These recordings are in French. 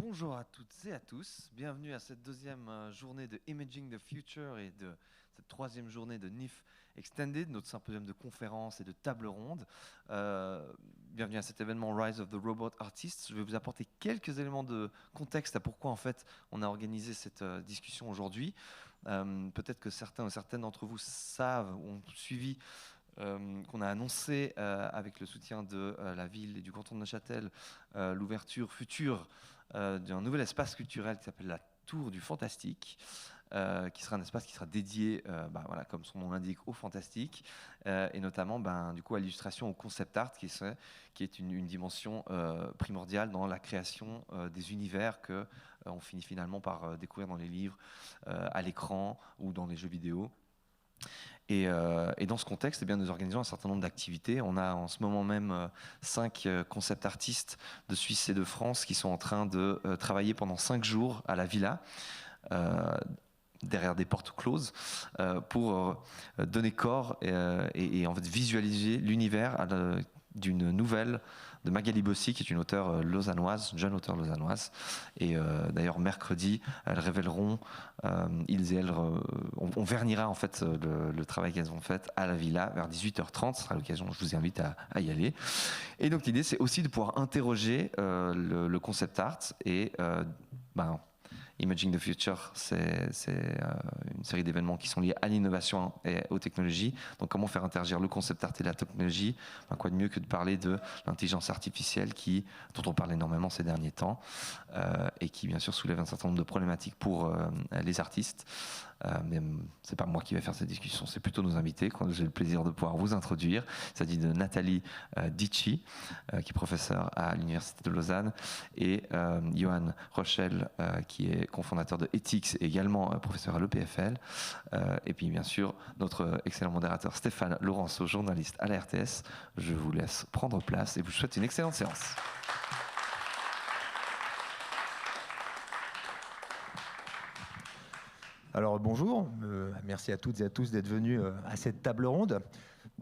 Bonjour à toutes et à tous, bienvenue à cette deuxième journée de Imaging the Future et de cette troisième journée de NIF Extended, notre symposium de conférences et de tables rondes. Bienvenue à cet événement Rise of the Robot Artists. Je vais vous apporter quelques éléments de contexte à pourquoi en fait on a organisé cette discussion aujourd'hui. Peut-être que certains ou certaines d'entre vous savent ou ont suivi qu'on a annoncé avec le soutien de la ville et du canton de Neuchâtel l'ouverture future d'un nouvel espace culturel qui s'appelle la Tour du Fantastique, qui sera un espace qui sera dédié, voilà, comme son nom l'indique, au fantastique, et notamment du coup, à l'illustration, au concept art, qui est une dimension primordiale dans la création des univers que on finit finalement par découvrir dans les livres, à l'écran ou dans les jeux vidéo. Et dans ce contexte, nous organisons un certain nombre d'activités. On a en ce moment même 5 concept artistes de Suisse et de France qui sont en train de travailler pendant 5 jours à la Villa, derrière des portes closes, pour donner corps et en fait visualiser l'univers d'une nouvelle de Magali Bossy, qui est une auteure lausannoise, jeune auteure lausannoise. Et d'ailleurs, mercredi, elles révéleront, ils et elles, on vernira en fait le travail qu'elles ont fait à la Villa vers 18h30. Ce sera l'occasion, je vous invite à y aller. Et donc l'idée, c'est aussi de pouvoir interroger le concept art et Imaging the Future, c'est une série d'événements qui sont liés à l'innovation et aux technologies. Donc comment faire interagir le concept art et la technologie, quoi de mieux que de parler de l'intelligence artificielle dont on parle énormément ces derniers temps et qui bien sûr soulève un certain nombre de problématiques pour les artistes. Mais c'est pas moi qui vais faire cette discussion, c'est plutôt nos invités, quand j'ai le plaisir de pouvoir vous introduire. Il s'agit de Nathalie Dicci, qui est professeure à l'Université de Lausanne, et Johan Rochel, qui est cofondateur de Ethics et également professeur à l'EPFL. Et puis bien sûr, notre excellent modérateur Stéphane Laurenceau, journaliste à la RTS. Je vous laisse prendre place et vous souhaite une excellente séance. Alors bonjour, merci à toutes et à tous d'être venus à cette table ronde.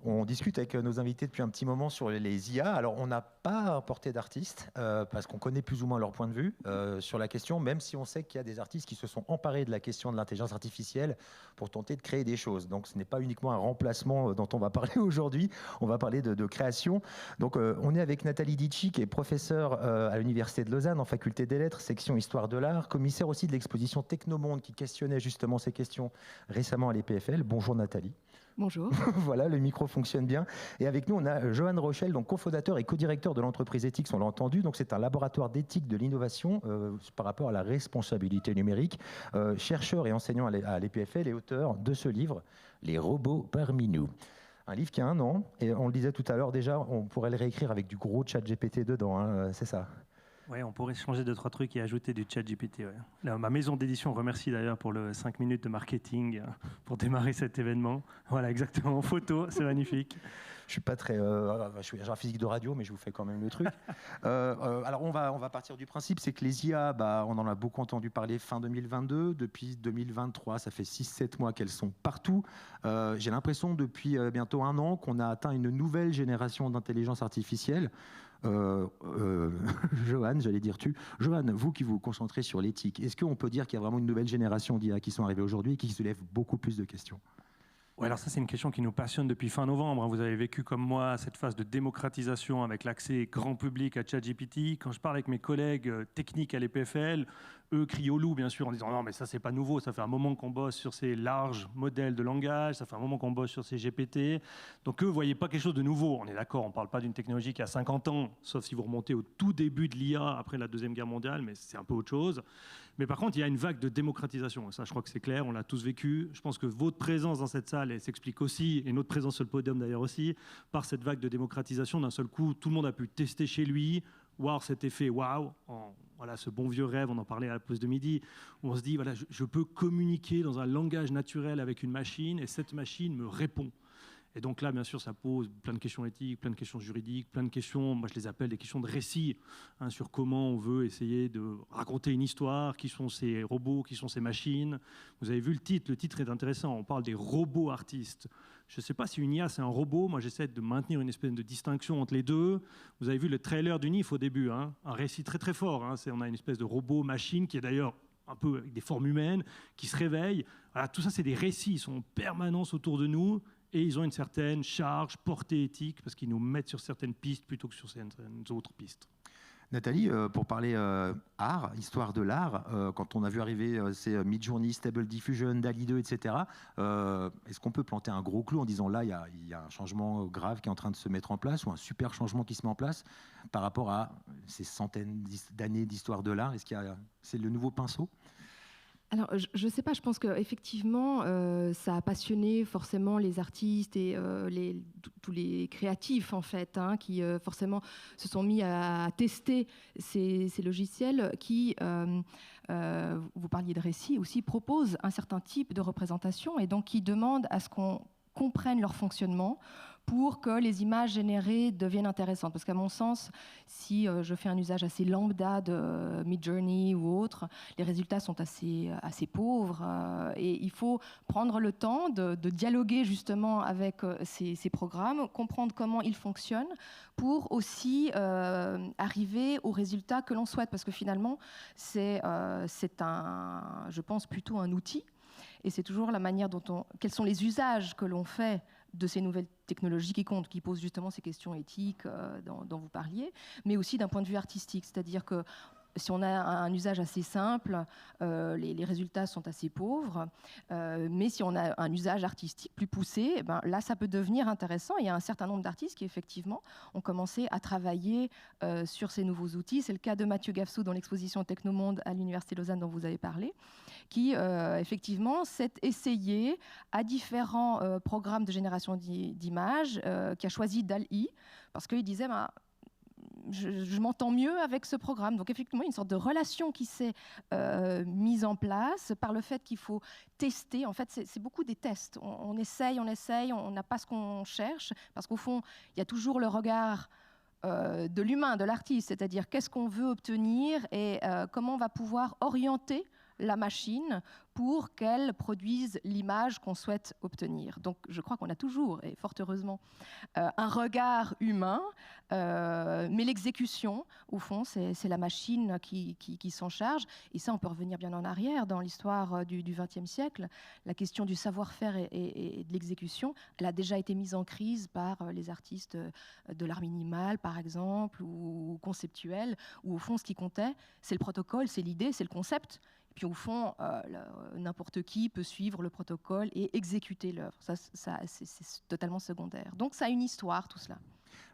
On discute avec nos invités depuis un petit moment sur les IA. Alors on n'a pas apporté d'artistes parce qu'on connaît plus ou moins leur point de vue sur la question, même si on sait qu'il y a des artistes qui se sont emparés de la question de l'intelligence artificielle pour tenter de créer des choses. Donc ce n'est pas uniquement un remplacement dont on va parler aujourd'hui, on va parler de création. Donc on est avec Nathalie Dicci, qui est professeure à l'Université de Lausanne en faculté des lettres, section histoire de l'art, commissaire aussi de l'exposition Technomonde qui questionnait justement ces questions récemment à l'EPFL. Bonjour Nathalie. Bonjour. Voilà, le micro fonctionne bien. Et avec nous, on a Johan Rochel, donc cofondateur et co-directeur de l'entreprise Ethics, on l'a entendu. Donc c'est un laboratoire d'éthique de l'innovation par rapport à la responsabilité numérique, chercheur et enseignant à l'EPFL et auteur de ce livre, Les robots parmi nous. Un livre qui a 1 an, et on le disait tout à l'heure déjà, on pourrait le réécrire avec du gros chat GPT dedans, hein, c'est ça? Oui, on pourrait changer 2-3 trucs et ajouter du chat GPT. Ouais. Là, ma maison d'édition remercie d'ailleurs pour le 5 minutes de marketing pour démarrer cet événement. Voilà, exactement, photo, c'est magnifique. Je suis pas très, je suis agent physique de radio, mais je vous fais quand même le truc. Alors on va partir du principe, c'est que les IA, on en a beaucoup entendu parler fin 2022, depuis 2023, ça fait 6-7 mois qu'elles sont partout. J'ai l'impression depuis bientôt 1 an qu'on a atteint une nouvelle génération d'intelligence artificielle. Johan, j'allais dire tu. Johan, vous qui vous concentrez sur l'éthique, est-ce qu'on peut dire qu'il y a vraiment une nouvelle génération d'IA qui sont arrivées aujourd'hui et qui soulèvent beaucoup plus de questions? Ouais, alors ça, c'est une question qui nous passionne depuis fin novembre. Vous avez vécu comme moi cette phase de démocratisation avec l'accès grand public à ChatGPT. Quand je parle avec mes collègues techniques à l'EPFL, eux crient au loup, bien sûr, en disant non, mais ça, c'est pas nouveau. Ça fait un moment qu'on bosse sur ces larges modèles de langage. Ça fait un moment qu'on bosse sur ces GPT. Donc, eux ne voyaient pas quelque chose de nouveau. On est d'accord, on ne parle pas d'une technologie qui a 50 ans, sauf si vous remontez au tout début de l'IA après la Deuxième Guerre mondiale, mais c'est un peu autre chose. Mais par contre, il y a une vague de démocratisation. Et ça, je crois que c'est clair, on l'a tous vécu. Je pense que votre présence dans cette salle, elle s'explique aussi, et notre présence sur le podium d'ailleurs aussi, par cette vague de démocratisation. D'un seul coup, tout le monde a pu tester chez lui, voir cet effet waouh, voilà, ce bon vieux rêve, on en parlait à la pause de midi, où on se dit, voilà, je peux communiquer dans un langage naturel avec une machine, et cette machine me répond. Et donc là, bien sûr, ça pose plein de questions éthiques, plein de questions juridiques, plein de questions, moi je les appelle des questions de récit, hein, sur comment on veut essayer de raconter une histoire, qui sont ces robots, qui sont ces machines. Vous avez vu le titre est intéressant, on parle des robots artistes. Je ne sais pas si une IA c'est un robot, moi j'essaie de maintenir une espèce de distinction entre les deux. Vous avez vu le trailer du NIF au début, hein, un récit très très fort, hein, on a une espèce de robot-machine qui est d'ailleurs un peu avec des formes humaines, qui se réveillent. Voilà, tout ça c'est des récits, ils sont en permanence autour de nous. Et ils ont une certaine charge, portée éthique, parce qu'ils nous mettent sur certaines pistes plutôt que sur certaines autres pistes. Nathalie, pour parler art, histoire de l'art, quand on a vu arriver ces Midjourney, Stable Diffusion, DALL-E 2, etc., est-ce qu'on peut planter un gros clou en disant là, il y a un changement grave qui est en train de se mettre en place, ou un super changement qui se met en place par rapport à ces centaines d'années d'histoire de l'art? Est-ce qu'il y a, c'est le nouveau pinceau? Alors, je ne sais pas, je pense qu'effectivement, ça a passionné forcément les artistes et tous les créatifs, en fait, hein, qui forcément se sont mis à tester ces logiciels qui, vous parliez de récits aussi, proposent un certain type de représentation et donc qui demandent à ce qu'on comprenne leur fonctionnement pour que les images générées deviennent intéressantes. Parce qu'à mon sens, si je fais un usage assez lambda de Midjourney ou autre, les résultats sont assez pauvres. Et il faut prendre le temps de dialoguer justement avec ces programmes, comprendre comment ils fonctionnent pour aussi arriver aux résultats que l'on souhaite. Parce que finalement, c'est je pense, plutôt un outil. Et c'est toujours la manière quels sont les usages que l'on fait de ces nouvelles technologies qui comptent, qui posent justement ces questions éthiques dont vous parliez, mais aussi d'un point de vue artistique. C'est-à-dire que si on a un usage assez simple, les résultats sont assez pauvres. Mais si on a un usage artistique plus poussé, ben là, ça peut devenir intéressant. Il y a un certain nombre d'artistes qui, effectivement, ont commencé à travailler sur ces nouveaux outils. C'est le cas de Mathieu Gafsou dans l'exposition Technomonde à l'Université de Lausanne dont vous avez parlé, qui, effectivement, s'est essayé à différents programmes de génération d'images, qui a choisi DALL-E, parce qu'il disait... je m'entends mieux avec ce programme. Donc effectivement, une sorte de relation qui s'est mise en place par le fait qu'il faut tester. En fait, c'est beaucoup des tests. On essaye, on n'a pas ce qu'on cherche, parce qu'au fond, il y a toujours le regard de l'humain, de l'artiste, c'est-à-dire qu'est-ce qu'on veut obtenir et comment on va pouvoir orienter la machine pour qu'elle produise l'image qu'on souhaite obtenir. Donc je crois qu'on a toujours, et fort heureusement, un regard humain, mais l'exécution, au fond, c'est la machine qui s'en charge. Et ça, on peut revenir bien en arrière dans l'histoire du XXe siècle. La question du savoir-faire et de l'exécution, elle a déjà été mise en crise par les artistes de l'art minimal, par exemple, ou conceptuel, où au fond, ce qui comptait, c'est le protocole, c'est l'idée, c'est le concept. Puis au fond, n'importe qui peut suivre le protocole et exécuter l'œuvre. Ça, c'est totalement secondaire. Donc ça a une histoire, tout cela.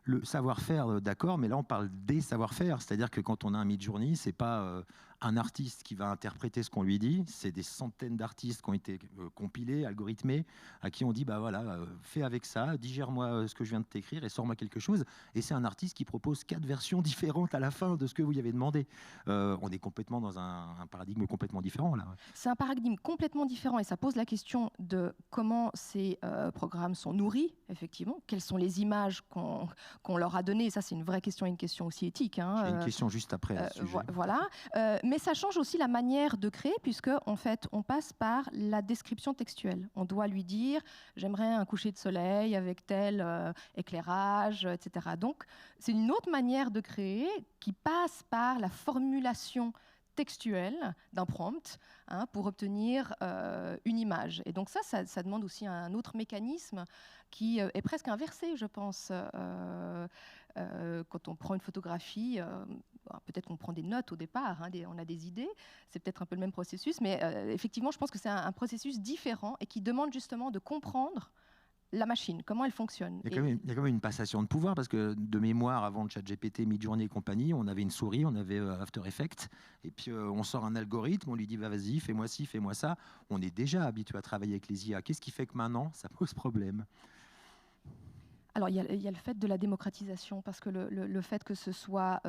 Le savoir-faire, d'accord, mais là on parle des savoir-faire, c'est-à-dire que quand on a un Midjourney, c'est pas un artiste qui va interpréter ce qu'on lui dit, c'est des centaines d'artistes qui ont été compilés, algorithmés, à qui on dit bah voilà, fais avec ça, digère-moi ce que je viens de t'écrire et sors-moi quelque chose. Et c'est un artiste qui propose 4 versions différentes à la fin de ce que vous y avez demandé. On est complètement dans un paradigme complètement différent là. C'est un paradigme complètement différent et ça pose la question de comment ces programmes sont nourris, effectivement, quelles sont les images qu'on leur a données. Ça, c'est une vraie question et une question aussi éthique. Hein. J'ai une question juste après à ce sujet. Voilà. Mais ça change aussi la manière de créer, puisque en fait, on passe par la description textuelle. On doit lui dire « j'aimerais un coucher de soleil avec tel éclairage, etc. » Donc, c'est une autre manière de créer qui passe par la formulation textuelle d'un prompt pour obtenir une image. Et donc ça demande aussi un autre mécanisme qui est presque inversé, je pense. Quand on prend une photographie, peut-être qu'on prend des notes au départ, on a des idées, c'est peut-être un peu le même processus, mais effectivement, je pense que c'est un processus différent et qui demande justement de comprendre la machine, comment elle fonctionne. Il y a quand même une passation de pouvoir, parce que de mémoire, avant de ChatGPT, Midjourney et compagnie, on avait une souris, on avait After Effects, et puis on sort un algorithme, on lui dit bah, vas-y, fais-moi ci, fais-moi ça. On est déjà habitué à travailler avec les IA. Qu'est-ce qui fait que maintenant, ça pose problème ? Alors, il y a le fait de la démocratisation, parce que le fait que ce soit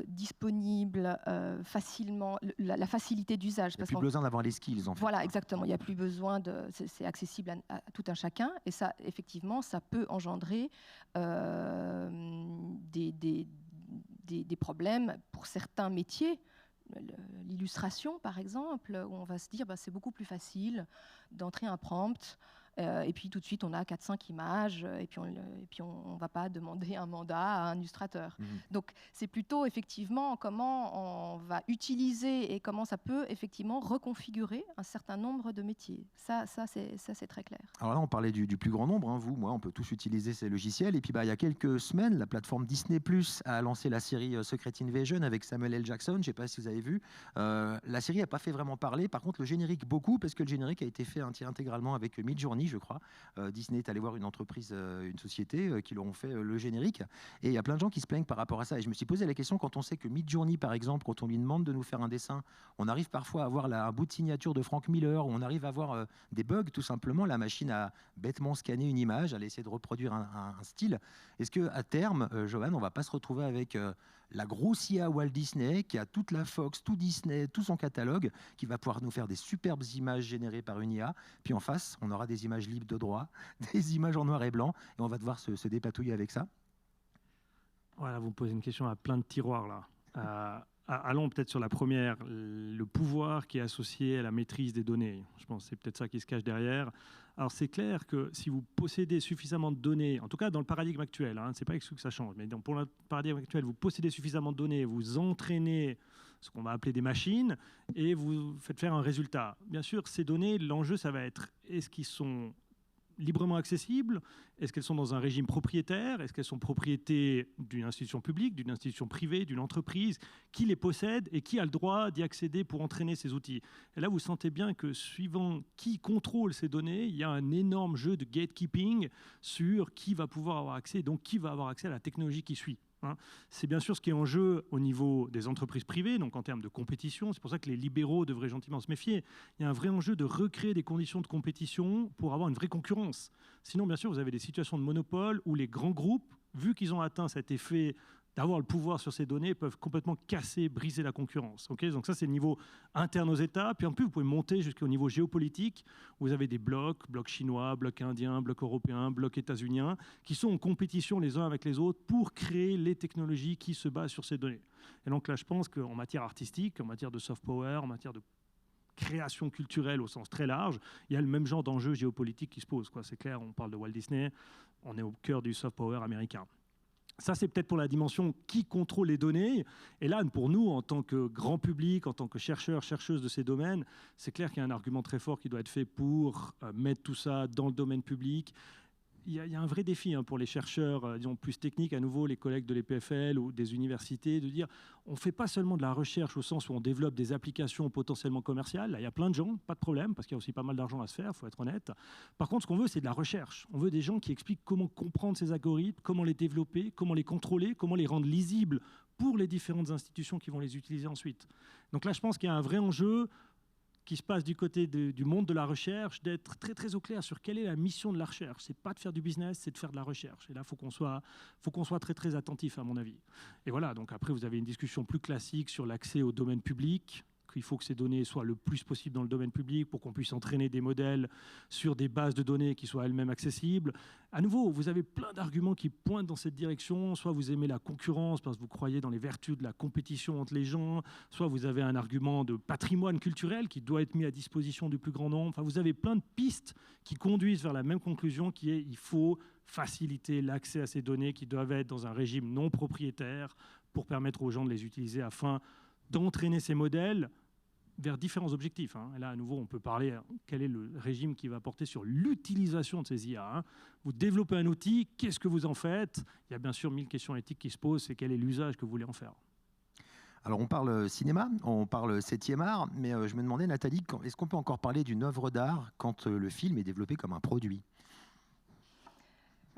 disponible facilement, la facilité d'usage. Il n'y a plus besoin d'avoir les skills, en fait. Voilà, exactement. Il n'y a plus besoin c'est accessible à tout un chacun. Et ça, effectivement, ça peut engendrer des problèmes pour certains métiers. L'illustration, par exemple, où on va se dire c'est beaucoup plus facile d'entrer un prompt. Et puis tout de suite, on a 4-5 images, et puis on ne va pas demander un mandat à un illustrateur. Donc c'est plutôt effectivement comment on va utiliser et comment ça peut effectivement reconfigurer un certain nombre de métiers. Ça c'est très clair. Alors là, on parlait du plus grand nombre. Vous, moi, on peut tous utiliser ces logiciels. Et puis il y a quelques semaines, la plateforme Disney+ a lancé la série Secret Invasion avec Samuel L. Jackson. Je ne sais pas si vous avez vu. La série n'a pas fait vraiment parler. Par contre, le générique beaucoup, parce que le générique a été fait intégralement avec Midjourney, je crois. Disney est allé voir une entreprise, une société qui leur ont fait le générique. Et il y a plein de gens qui se plaignent par rapport à ça. Et je me suis posé la question, quand on sait que Midjourney, par exemple, quand on lui demande de nous faire un dessin, on arrive parfois à avoir un bout de signature de Frank Miller, ou on arrive à avoir des bugs, tout simplement. La machine a bêtement scanné une image, elle a essayé de reproduire un style. Est-ce qu'à terme, Johan, on ne va pas se retrouver avec la grosse IA Walt Disney, qui a toute la Fox, tout Disney, tout son catalogue, qui va pouvoir nous faire des superbes images générées par une IA. Puis en face, on aura des images libres de droit, des images en noir et blanc, et on va devoir se dépatouiller avec ça. Voilà, vous me posez une question à plein de tiroirs là. Allons peut-être sur la première, le pouvoir qui est associé à la maîtrise des données. Je pense que c'est peut-être ça qui se cache derrière. Alors c'est clair que si vous possédez suffisamment de données, en tout cas dans le paradigme actuel, c'est pas exclu que ça change, mais pour le paradigme actuel, vous possédez suffisamment de données, vous entraînez ce qu'on va appeler des machines et vous faites faire un résultat. Bien sûr, ces données, l'enjeu, ça va être, est-ce qu'ils sont librement accessibles? Est-ce qu'elles sont dans un régime propriétaire? Est-ce qu'elles sont propriété d'une institution publique, d'une institution privée, d'une entreprise? Qui les possède et qui a le droit d'y accéder pour entraîner ces outils? Et là, vous sentez bien que suivant qui contrôle ces données, il y a un énorme jeu de gatekeeping sur qui va pouvoir avoir accès, donc qui va avoir accès à la technologie qui suit. C'est bien sûr ce qui est en jeu au niveau des entreprises privées, donc en termes de compétition. C'est pour ça que les libéraux devraient gentiment se méfier. Il y a un vrai enjeu de recréer des conditions de compétition pour avoir une vraie concurrence. Sinon, bien sûr, vous avez des situations de monopole où les grands groupes, vu qu'ils ont atteint cet effet d'avoir le pouvoir sur ces données, peuvent complètement casser, briser la concurrence. Okay, donc ça, c'est le niveau interne aux États. Puis en plus, vous pouvez monter jusqu'au niveau géopolitique. Vous avez des blocs chinois, blocs indiens, blocs européens, blocs états-uniens, qui sont en compétition les uns avec les autres pour créer les technologies qui se basent sur ces données. Et donc là, je pense qu'en matière artistique, en matière de soft power, en matière de création culturelle au sens très large, il y a le même genre d'enjeu géopolitique qui se pose. C'est clair, on parle de Walt Disney, on est au cœur du soft power américain. Ça, c'est peut-être pour la dimension qui contrôle les données. Et là, pour nous, en tant que grand public, en tant que chercheurs, chercheuses de ces domaines, c'est clair qu'il y a un argument très fort qui doit être fait pour mettre tout ça dans le domaine public. Il y a un vrai défi pour les chercheurs, disons plus techniques, à nouveau les collègues de l'EPFL ou des universités, de dire on ne fait pas seulement de la recherche au sens où on développe des applications potentiellement commerciales. Là, il y a plein de gens, pas de problème, parce qu'il y a aussi pas mal d'argent à se faire, il faut être honnête. Par contre, ce qu'on veut, c'est de la recherche. On veut des gens qui expliquent comment comprendre ces algorithmes, comment les développer, comment les contrôler, comment les rendre lisibles pour les différentes institutions qui vont les utiliser ensuite. Donc là, je pense qu'il y a un vrai enjeu qui se passe du côté du monde de la recherche, d'être très très au clair sur quelle est la mission de la recherche. C'est pas de faire du business, c'est de faire de la recherche. Et là, faut qu'on soit très très attentif, à mon avis. Et voilà. Donc après, vous avez une discussion plus classique sur l'accès au domaine public. Il faut que ces données soient le plus possible dans le domaine public pour qu'on puisse entraîner des modèles sur des bases de données qui soient elles-mêmes accessibles. À nouveau, vous avez plein d'arguments qui pointent dans cette direction. Soit vous aimez la concurrence parce que vous croyez dans les vertus de la compétition entre les gens, soit vous avez un argument de patrimoine culturel qui doit être mis à disposition du plus grand nombre. Enfin, vous avez plein de pistes qui conduisent vers la même conclusion qui est il faut faciliter l'accès à ces données qui doivent être dans un régime non propriétaire pour permettre aux gens de les utiliser afin d'entraîner ces modèles vers différents objectifs. Et là, à nouveau, on peut parler quel est le régime qui va porter sur l'utilisation de ces IA. Vous développez un outil, qu'est-ce que vous en faites? Il y a bien sûr 1000 questions éthiques qui se posent, c'est quel est l'usage que vous voulez en faire? Alors on parle cinéma, on parle 7e art, mais je me demandais, Nathalie, est-ce qu'on peut encore parler d'une œuvre d'art quand le film est développé comme un produit?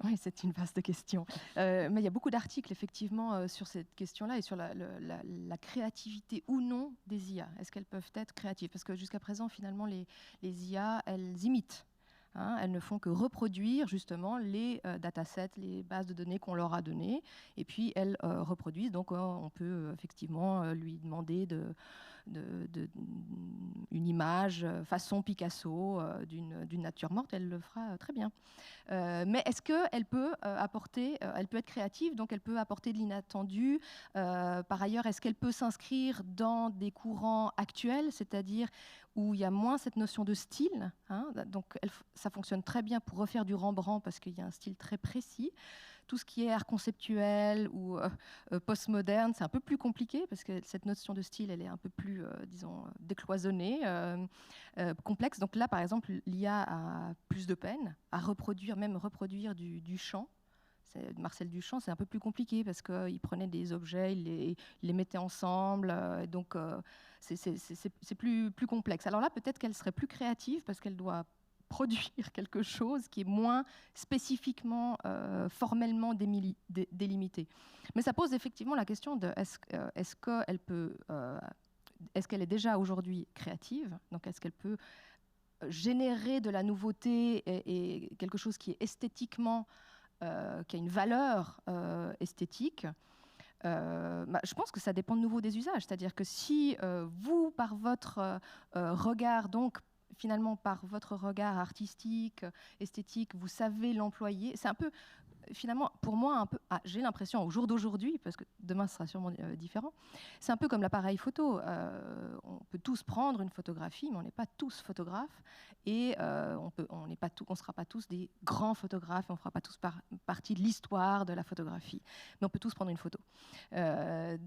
Oui, c'est une vaste question. Mais il y a beaucoup d'articles, effectivement, sur cette question-là et sur la créativité ou non des IA. Est-ce qu'elles peuvent être créatives? Parce que jusqu'à présent, finalement, les IA, elles imitent. Elles ne font que reproduire justement les datasets, les bases de données qu'on leur a données. Et puis elles reproduisent. Donc on peut effectivement lui demander une image façon Picasso d'une nature morte. Elle le fera très bien. Mais est-ce qu'elle peut elle peut être créative, donc elle peut apporter de l'inattendu. Par ailleurs, est-ce qu'elle peut s'inscrire dans des courants actuels, c'est-à-dire où il y a moins cette notion de style, donc ça fonctionne très bien pour refaire du Rembrandt parce qu'il y a un style très précis. Tout ce qui est art conceptuel ou postmoderne, c'est un peu plus compliqué parce que cette notion de style, elle est un peu plus, disons, décloisonnée, complexe. Donc là, par exemple, l'IA a plus de peine à reproduire du Duchamp. Marcel Duchamp, c'est un peu plus compliqué parce qu'il prenait des objets, il les mettait ensemble, donc c'est plus complexe. Alors là, peut-être qu'elle serait plus créative parce qu'elle doit produire quelque chose qui est moins spécifiquement, formellement délimité. Mais ça pose effectivement la question de est-ce qu'elle est déjà aujourd'hui créative, donc est-ce qu'elle peut générer de la nouveauté et quelque chose qui est esthétiquement qui a une valeur esthétique. Je pense que ça dépend de nouveau des usages. C'est-à-dire que si vous, par votre regard, donc finalement par votre regard artistique, esthétique, vous savez l'employer, c'est un peu, finalement, pour moi, j'ai l'impression, au jour d'aujourd'hui, parce que demain ce sera sûrement différent, c'est un peu comme l'appareil photo. On peut tous prendre une photographie, mais on n'est pas tous photographes, et on ne sera pas tous des grands photographes, et on ne fera pas tous partie de l'histoire de la photographie. Mais on peut tous prendre une photo.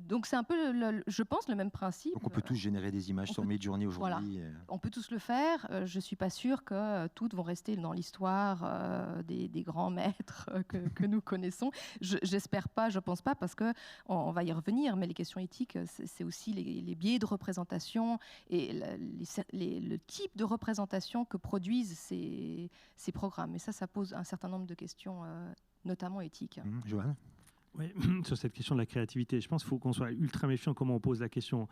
Donc c'est un peu, je pense, le même principe. Donc on peut tous générer des images sur Midjourney aujourd'hui. Voilà. On peut tous le faire. Je ne suis pas sûre que toutes vont rester dans l'histoire des grands maîtres que nous connaissons. J'espère pas, je pense pas, parce qu'on va y revenir, mais les questions éthiques, c'est aussi les biais de représentation et le type de représentation que produisent ces programmes. Et ça pose un certain nombre de questions, notamment éthiques. Johan ? Oui, sur cette question de la créativité, je pense qu'il faut qu'on soit ultra méfiant comment on pose la question.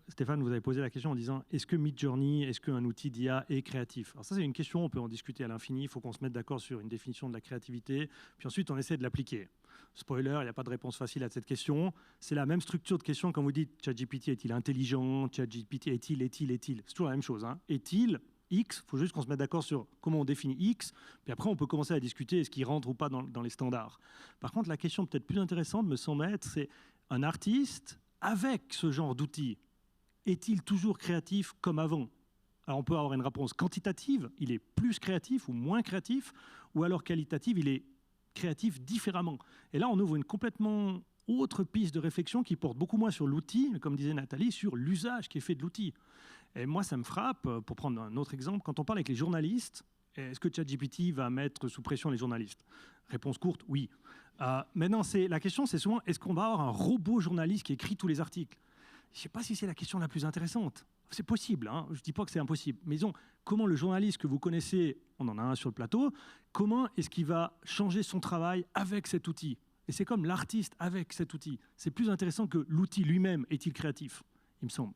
Stéphane, vous avez posé la question en disant est-ce que Midjourney, est-ce qu'un outil d'IA est créatif? Alors ça, c'est une question, on peut en discuter à l'infini, il faut qu'on se mette d'accord sur une définition de la créativité, puis ensuite on essaie de l'appliquer. Spoiler, il n'y a pas de réponse facile à cette question. C'est la même structure de question quand vous dites ChatGPT est-il intelligent, ChatGPT est-il. C'est toujours la même chose. Est-il X, il faut juste qu'on se mette d'accord sur comment on définit X, puis après on peut commencer à discuter est-ce qu'il rentre ou pas dans les standards. Par contre, la question peut-être plus intéressante, me semble être, c'est un artiste avec ce genre d'outils, est-il toujours créatif comme avant? Alors on peut avoir une réponse quantitative, il est plus créatif ou moins créatif, ou alors qualitative, il est créatif différemment. Et là, on ouvre une complètement autre piste de réflexion qui porte beaucoup moins sur l'outil, mais comme disait Nathalie, sur l'usage qui est fait de l'outil. Et moi, ça me frappe, pour prendre un autre exemple, quand on parle avec les journalistes, est-ce que ChatGPT va mettre sous pression les journalistes? Réponse courte, oui. Maintenant, la question, c'est souvent, est-ce qu'on va avoir un robot journaliste qui écrit tous les articles? Je ne sais pas si c'est la question la plus intéressante. C'est possible, je ne dis pas que c'est impossible. Mais disons, comment le journaliste que vous connaissez, on en a un sur le plateau, comment est-ce qu'il va changer son travail avec cet outil? Et c'est comme l'artiste avec cet outil. C'est plus intéressant que l'outil lui-même est-il créatif, il me semble.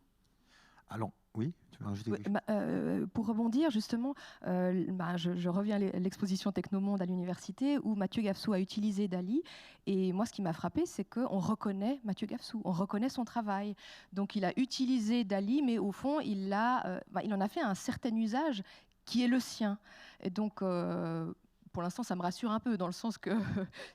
Alors, oui, tu veux rajouter quelque chose ? Pour rebondir, justement, je reviens à l'exposition Technomonde à l'université où Mathieu Gafsou a utilisé Dall-E. Et moi, ce qui m'a frappé, c'est qu'on reconnaît Mathieu Gafsou, on reconnaît son travail. Donc, il a utilisé Dall-E, mais au fond, il en a fait un certain usage qui est le sien. Et donc, pour l'instant, ça me rassure un peu, dans le sens que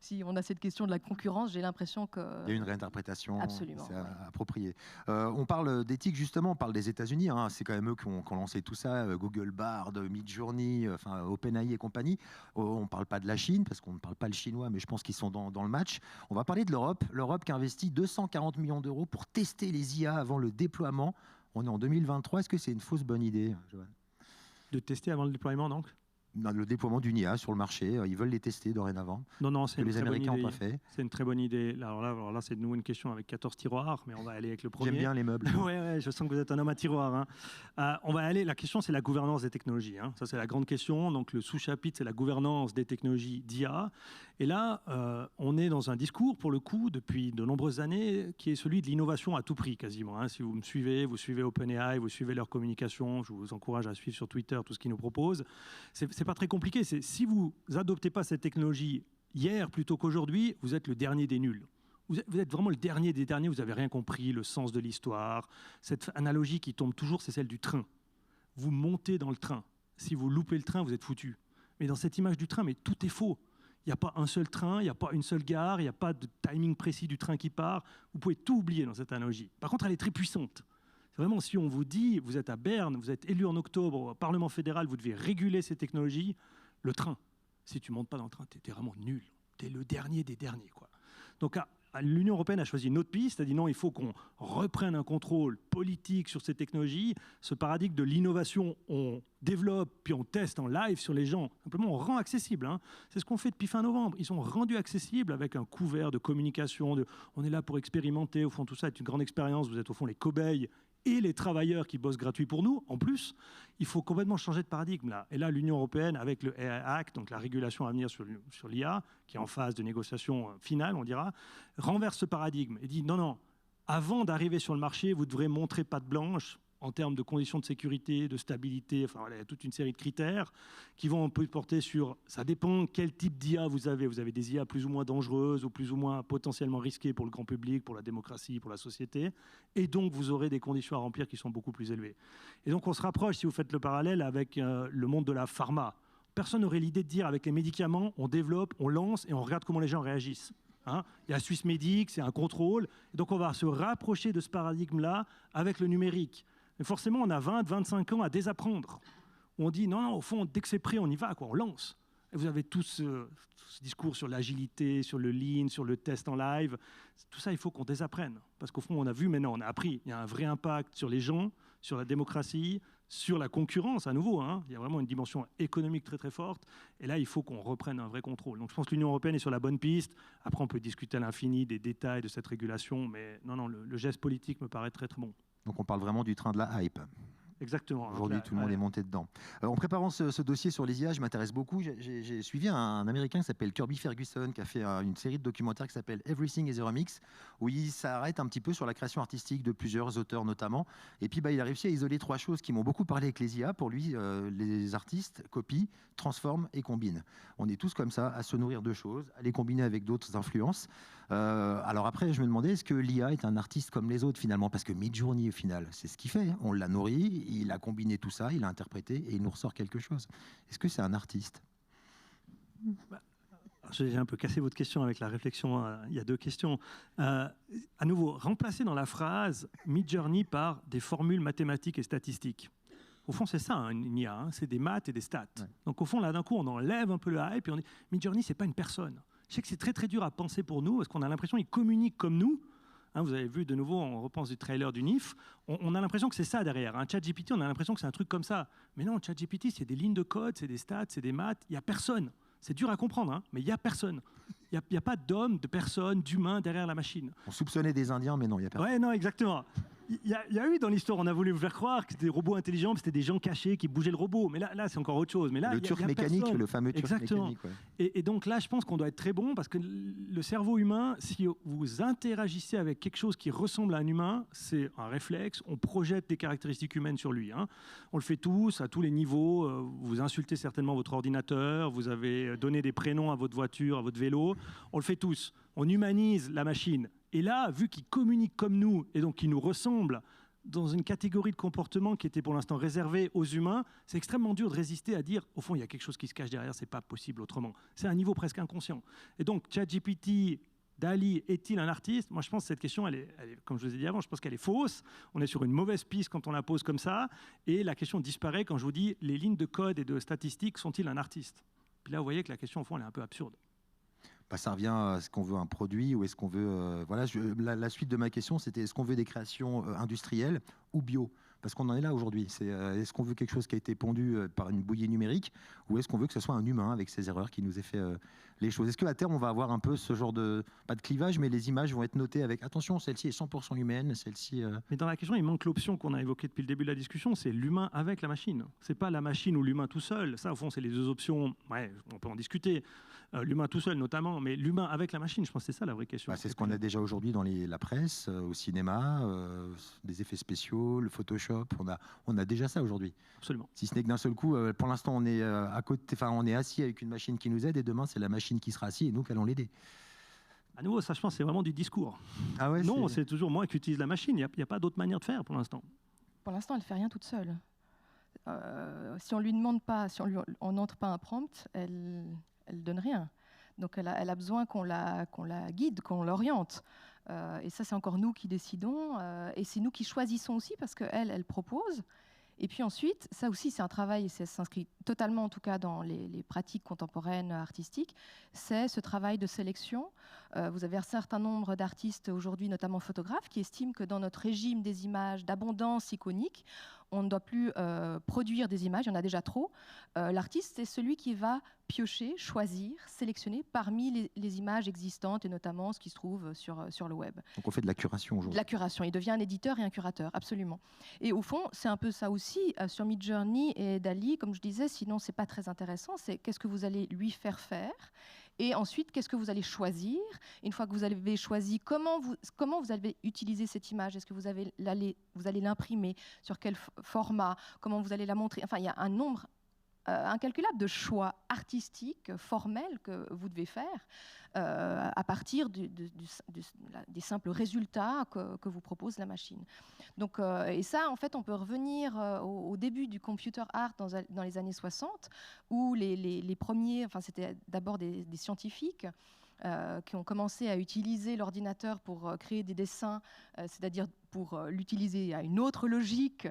si on a cette question de la concurrence, j'ai l'impression que... Il y a une réinterprétation appropriée. Ouais. On parle d'éthique, justement, on parle des États-Unis. C'est quand même eux qui ont lancé tout ça, Google Bard, Midjourney, OpenAI et compagnie. On ne parle pas de la Chine, parce qu'on ne parle pas le chinois, mais je pense qu'ils sont dans le match. On va parler de l'Europe. L'Europe qui investit 240 millions d'euros pour tester les IA avant le déploiement. On est en 2023. Est-ce que c'est une fausse bonne idée, Johan ? De tester avant le déploiement, donc ? Le déploiement d'une IA sur le marché, ils veulent les tester dorénavant. Non, c'est les Américains n'ont pas fait. C'est une très bonne idée. Alors là, c'est de nouveau une question avec 14 tiroirs, mais on va aller avec le premier. J'aime bien les meubles. Ouais, je sens que vous êtes un homme à tiroirs. On va aller. La question, c'est la gouvernance des technologies. Ça, c'est la grande question. Donc, le sous-chapitre, c'est la gouvernance des technologies d'IA. Et là, on est dans un discours, pour le coup, depuis de nombreuses années, qui est celui de l'innovation à tout prix, quasiment. Hein. Si vous me suivez, vous suivez OpenAI, vous suivez leur communication, je vous encourage à suivre sur Twitter tout ce qu'ils nous proposent. C'est pas très compliqué. Si vous adoptez pas cette technologie hier plutôt qu'aujourd'hui, vous êtes le dernier des nuls. Vous êtes vraiment le dernier des derniers, vous n'avez rien compris, le sens de l'histoire. Cette analogie qui tombe toujours, c'est celle du train. Vous montez dans le train. Si vous loupez le train, vous êtes foutu. Mais dans cette image du train, mais tout est faux. Il n'y a pas un seul train, il n'y a pas une seule gare, il n'y a pas de timing précis du train qui part. Vous pouvez tout oublier dans cette analogie. Par contre, elle est très puissante. C'est vraiment, si on vous dit, vous êtes à Berne, vous êtes élu en octobre au Parlement fédéral, vous devez réguler ces technologies, le train. Si tu ne montes pas dans le train, tu es vraiment nul. Tu es le dernier des derniers, quoi. Donc, l'Union européenne a choisi une autre piste, elle a dit non, il faut qu'on reprenne un contrôle politique sur ces technologies. Ce paradigme de l'innovation, on développe, puis on teste en live sur les gens. Simplement, on rend accessible. Hein. C'est ce qu'on fait depuis fin novembre. Ils sont rendus accessibles avec un couvert de communication. On est là pour expérimenter. Au fond, tout ça est une grande expérience. Vous êtes au fond les cobayes et les travailleurs qui bossent gratuit pour nous. En plus, il faut complètement changer de paradigme là. Et là, l'Union européenne, avec le AI Act, donc la régulation à venir sur l'IA, qui est en phase de négociation finale, on dira, renverse ce paradigme et dit non, avant d'arriver sur le marché, vous devrez montrer patte blanche en termes de conditions de sécurité, de stabilité, enfin voilà, il y a toute une série de critères qui vont un peu porter sur, ça dépend quel type d'IA vous avez. Vous avez des IA plus ou moins dangereuses ou plus ou moins potentiellement risquées pour le grand public, pour la démocratie, pour la société, et donc vous aurez des conditions à remplir qui sont beaucoup plus élevées. Et donc on se rapproche, si vous faites le parallèle, avec le monde de la pharma. Personne n'aurait l'idée de dire, avec les médicaments, on développe, on lance et on regarde comment les gens réagissent. Hein, il y a Swissmedic, c'est un contrôle, et donc on va se rapprocher de ce paradigme-là avec le numérique. Mais forcément, on a 20, 25 ans à désapprendre. On dit, non, au fond, dès que c'est prêt, on y va, quoi, on lance. Et vous avez tout ce discours sur l'agilité, sur le lean, sur le test en live. Tout ça, il faut qu'on désapprenne. Parce qu'au fond, on a vu maintenant, on a appris. Il y a un vrai impact sur les gens, sur la démocratie, sur la concurrence à nouveau. Hein. Il y a vraiment une dimension économique très, très forte. Et là, il faut qu'on reprenne un vrai contrôle. Donc je pense que l'Union européenne est sur la bonne piste. Après, on peut discuter à l'infini des détails de cette régulation. Mais non, le geste politique me paraît très, très bon. Donc on parle vraiment du train de la hype. Exactement. Aujourd'hui, tout le monde est monté dedans. En préparant ce dossier sur les IA, je m'intéresse beaucoup. J'ai suivi un Américain qui s'appelle Kirby Ferguson, qui a fait une série de documentaires qui s'appelle Everything is a Remix, où il s'arrête un petit peu sur la création artistique de plusieurs auteurs notamment. Et puis, il a réussi à isoler 3 choses qui m'ont beaucoup parlé avec les IA. Pour lui, les artistes copient, transforment et combinent. On est tous comme ça, à se nourrir de choses, à les combiner avec d'autres influences. Alors après, je me demandais, est-ce que l'IA est un artiste comme les autres finalement? Parce que Midjourney, au final, c'est ce qu'il fait. On l'a nourri, il a combiné tout ça, il a interprété et il nous ressort quelque chose. Est-ce que c'est un artiste? J'ai un peu cassé votre question avec la réflexion. Il y a 2 questions. À nouveau, remplacer dans la phrase Midjourney par des formules mathématiques et statistiques. Au fond, c'est ça, une IA. Hein, c'est des maths et des stats. Ouais. Donc au fond, là, d'un coup, on enlève un peu le hype et on dit Midjourney, c'est pas une personne. Je sais que c'est très très dur à penser pour nous parce qu'on a l'impression qu'ils communiquent comme nous. Hein, vous avez vu de nouveau, on repense du trailer du NIF, on a l'impression que c'est ça derrière. Un ChatGPT, on a l'impression que c'est un truc comme ça. Mais non, ChatGPT, c'est des lignes de code, c'est des stats, c'est des maths. Il n'y a personne. C'est dur à comprendre, hein, mais il n'y a personne. Il n'y a pas d'homme, de personne, d'humain derrière la machine. On soupçonnait des Indiens, mais non, il n'y a personne. Ouais, non, exactement. Il y a eu dans l'histoire, on a voulu vous faire croire que c'était des robots intelligents, c'était des gens cachés qui bougeaient le robot. Mais là c'est encore autre chose. Mais là, le turc mécanique, le fameux turc mécanique. Ouais. Et donc là, je pense qu'on doit être très bon parce que le cerveau humain, si vous interagissez avec quelque chose qui ressemble à un humain, c'est un réflexe. On projette des caractéristiques humaines sur lui. Hein. On le fait tous, à tous les niveaux. Vous insultez certainement votre ordinateur, vous avez donné des prénoms à votre voiture, à votre vélo. On le fait tous. On humanise la machine. Et là, vu qu'ils communiquent comme nous et donc qu'ils nous ressemblent dans une catégorie de comportement qui était pour l'instant réservée aux humains, c'est extrêmement dur de résister à dire, au fond, il y a quelque chose qui se cache derrière, c'est pas possible autrement. C'est un niveau presque inconscient. Et donc, ChatGPT, Dali, est-il un artiste? Moi, je pense que cette question, elle est, comme je vous ai dit avant, je pense qu'elle est fausse. On est sur une mauvaise piste quand on la pose comme ça. Et la question disparaît quand je vous dis, les lignes de code et de statistiques sont-ils un artiste? Puis là, vous voyez que la question, au fond, elle est un peu absurde. Ça revient à est-ce qu'on veut un produit ou est-ce qu'on veut... voilà, la suite de ma question, c'était est-ce qu'on veut des créations industrielles ou bio? Parce qu'on en est là aujourd'hui. Est-ce qu'on veut quelque chose qui a été pondu par une bouillie numérique, ou est-ce qu'on veut que ce soit un humain avec ses erreurs qui nous ait fait les choses? Est-ce qu'à terme, on va avoir un peu ce genre de, pas de clivage, mais les images vont être notées avec attention, celle-ci est 100% humaine, celle-ci... Mais dans la question, il manque l'option qu'on a évoquée depuis le début de la discussion, c'est l'humain avec la machine. C'est pas la machine ou l'humain tout seul. Ça, au fond, c'est les deux options. Ouais, on peut en discuter. L'humain tout seul, notamment, mais l'humain avec la machine, je pense que c'est ça la vraie question. C'est ce qu'on a déjà aujourd'hui dans la presse, au cinéma, des effets spéciaux, le Photoshop. On a déjà ça aujourd'hui. Absolument. Si ce n'est que d'un seul coup, pour l'instant, on est on est assis avec une machine qui nous aide, et demain, c'est la machine qui sera assise et nous qui allons l'aider. À nouveau, ça, je pense, c'est vraiment du discours. Ah ouais, non, c'est toujours moi qui utilise la machine. Il n'y a pas d'autre manière de faire pour l'instant. Pour l'instant, elle ne fait rien toute seule. Si on lui demande pas, si on n'entre pas un prompt, elle donne rien. Donc elle a besoin qu'on la guide, qu'on l'oriente. Et ça, c'est encore nous qui décidons. Et c'est nous qui choisissons aussi, parce qu'elle propose. Et puis ensuite, ça aussi, c'est un travail, et ça s'inscrit totalement, en tout cas, dans les pratiques contemporaines artistiques, c'est ce travail de sélection. Vous avez un certain nombre d'artistes aujourd'hui, notamment photographes, qui estiment que dans notre régime des images d'abondance iconique, on ne doit plus produire des images, il y en a déjà trop. L'artiste, c'est celui qui va piocher, choisir, sélectionner parmi les images existantes, et notamment ce qui se trouve sur le web. Donc on fait de la curation aujourd'hui. De la curation, il devient un éditeur et un curateur, absolument. Et au fond, c'est un peu ça aussi, sur Midjourney et DALL-E, comme je disais, sinon c'est pas très intéressant, c'est qu'est-ce que vous allez lui faire faire, et ensuite, qu'est-ce que vous allez choisir? Une fois que vous avez choisi, comment vous allez utiliser cette image? Est-ce que vous allez l'imprimer? Sur quel format? Comment vous allez la montrer? Enfin, il y a un nombre incalculable de choix artistiques, formels que vous devez faire à partir des simples résultats que vous propose la machine. Donc, et ça, en fait, on peut revenir au début du computer art dans les années 60, où les premiers, enfin, c'était d'abord des scientifiques qui ont commencé à utiliser l'ordinateur pour créer des dessins, c'est-à-dire pour l'utiliser à une autre logique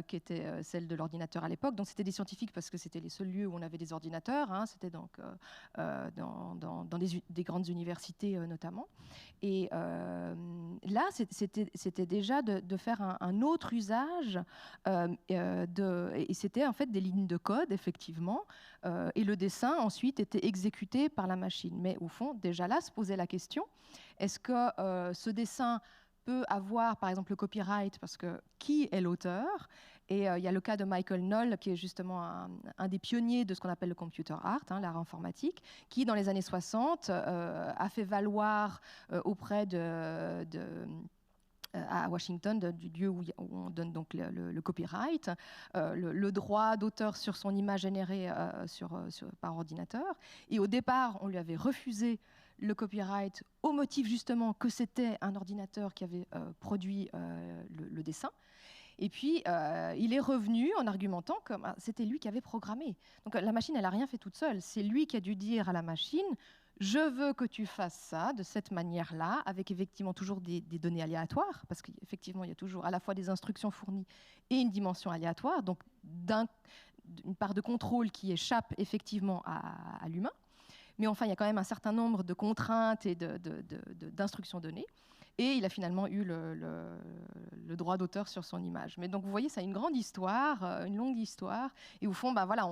qui était celle de l'ordinateur à l'époque. Donc c'était des scientifiques parce que c'était les seuls lieux où on avait des ordinateurs, hein, c'était donc dans des grandes universités notamment. Et là, c'était déjà de faire un autre usage, et c'était en fait des lignes de code, effectivement, et le dessin ensuite était exécuté par la machine. Mais au fond, déjà là, se posait la question, est-ce que ce dessin peut avoir, par exemple, le copyright, parce que qui est l'auteur? Et il y a le cas de Michael Knoll, qui est justement un des pionniers de ce qu'on appelle le computer art, hein, l'art informatique, qui, dans les années 60, a fait valoir auprès à Washington, du lieu où on donne donc le copyright, le droit d'auteur sur son image générée par ordinateur. Et au départ, on lui avait refusé le copyright au motif justement que c'était un ordinateur qui avait produit le dessin. Et puis, il est revenu en argumentant que c'était lui qui avait programmé. Donc la machine, elle n'a rien fait toute seule. C'est lui qui a dû dire à la machine, je veux que tu fasses ça de cette manière-là, avec effectivement toujours des données aléatoires, parce qu'effectivement, il y a toujours à la fois des instructions fournies et une dimension aléatoire, donc une part de contrôle qui échappe effectivement à l'humain. Mais enfin, il y a quand même un certain nombre de contraintes et d'instructions données. Et il a finalement eu le droit d'auteur sur son image. Mais donc, vous voyez, ça a une grande histoire, une longue histoire. Et au fond, voilà,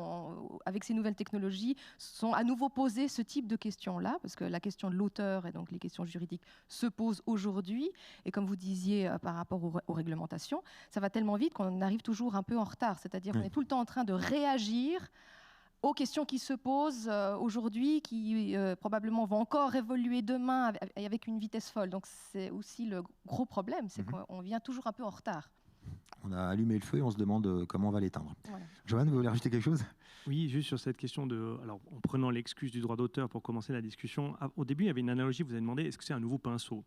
avec ces nouvelles technologies, sont à nouveau posées ce type de questions-là, parce que la question de l'auteur et donc les questions juridiques se posent aujourd'hui. Et comme vous disiez par rapport aux réglementations, ça va tellement vite qu'on arrive toujours un peu en retard. C'est-à-dire qu'on est tout le temps en train de réagir aux questions qui se posent aujourd'hui, qui probablement vont encore évoluer demain avec une vitesse folle. Donc c'est aussi le gros problème, c'est qu'on vient toujours un peu en retard. On a allumé le feu et on se demande comment on va l'éteindre. Voilà. Johan, vous voulez rajouter quelque chose? Oui, juste sur cette question alors, en prenant l'excuse du droit d'auteur pour commencer la discussion, au début, il y avait une analogie, vous avez demandé, est-ce que c'est un nouveau pinceau?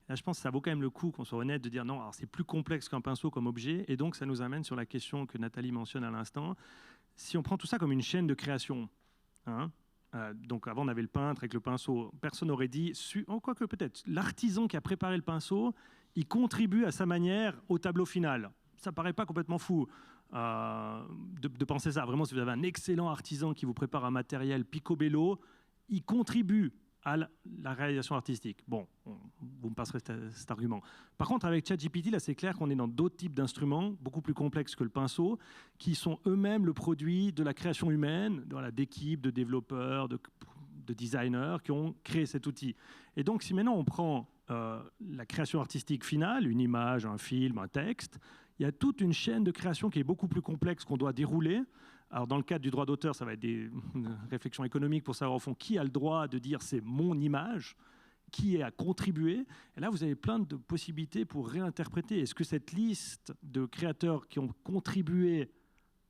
Là, je pense que ça vaut quand même le coup qu'on soit honnête de dire non, alors c'est plus complexe qu'un pinceau comme objet, et donc ça nous amène sur la question que Nathalie mentionne à l'instant. Si on prend tout ça comme une chaîne de création, hein, donc avant on avait le peintre avec le pinceau, personne n'aurait dit, quoique peut-être, l'artisan qui a préparé le pinceau, il contribue à sa manière au tableau final. Ça paraît pas complètement fou de penser ça. Vraiment, si vous avez un excellent artisan qui vous prépare un matériel picobello, il contribue à la réalisation artistique. Bon, vous me passerez cet argument. Par contre, avec ChatGPT, là, c'est clair qu'on est dans d'autres types d'instruments, beaucoup plus complexes que le pinceau, qui sont eux-mêmes le produit de la création humaine, voilà, d'équipes, de développeurs, de designers qui ont créé cet outil. Et donc, si maintenant on prend la création artistique finale, une image, un film, un texte, il y a toute une chaîne de création qui est beaucoup plus complexe qu'on doit dérouler. Alors, dans le cadre du droit d'auteur, ça va être des réflexions économiques pour savoir au fond qui a le droit de dire c'est mon image, qui a contribué. Et là, vous avez plein de possibilités pour réinterpréter. Est-ce que cette liste de créateurs qui ont contribué,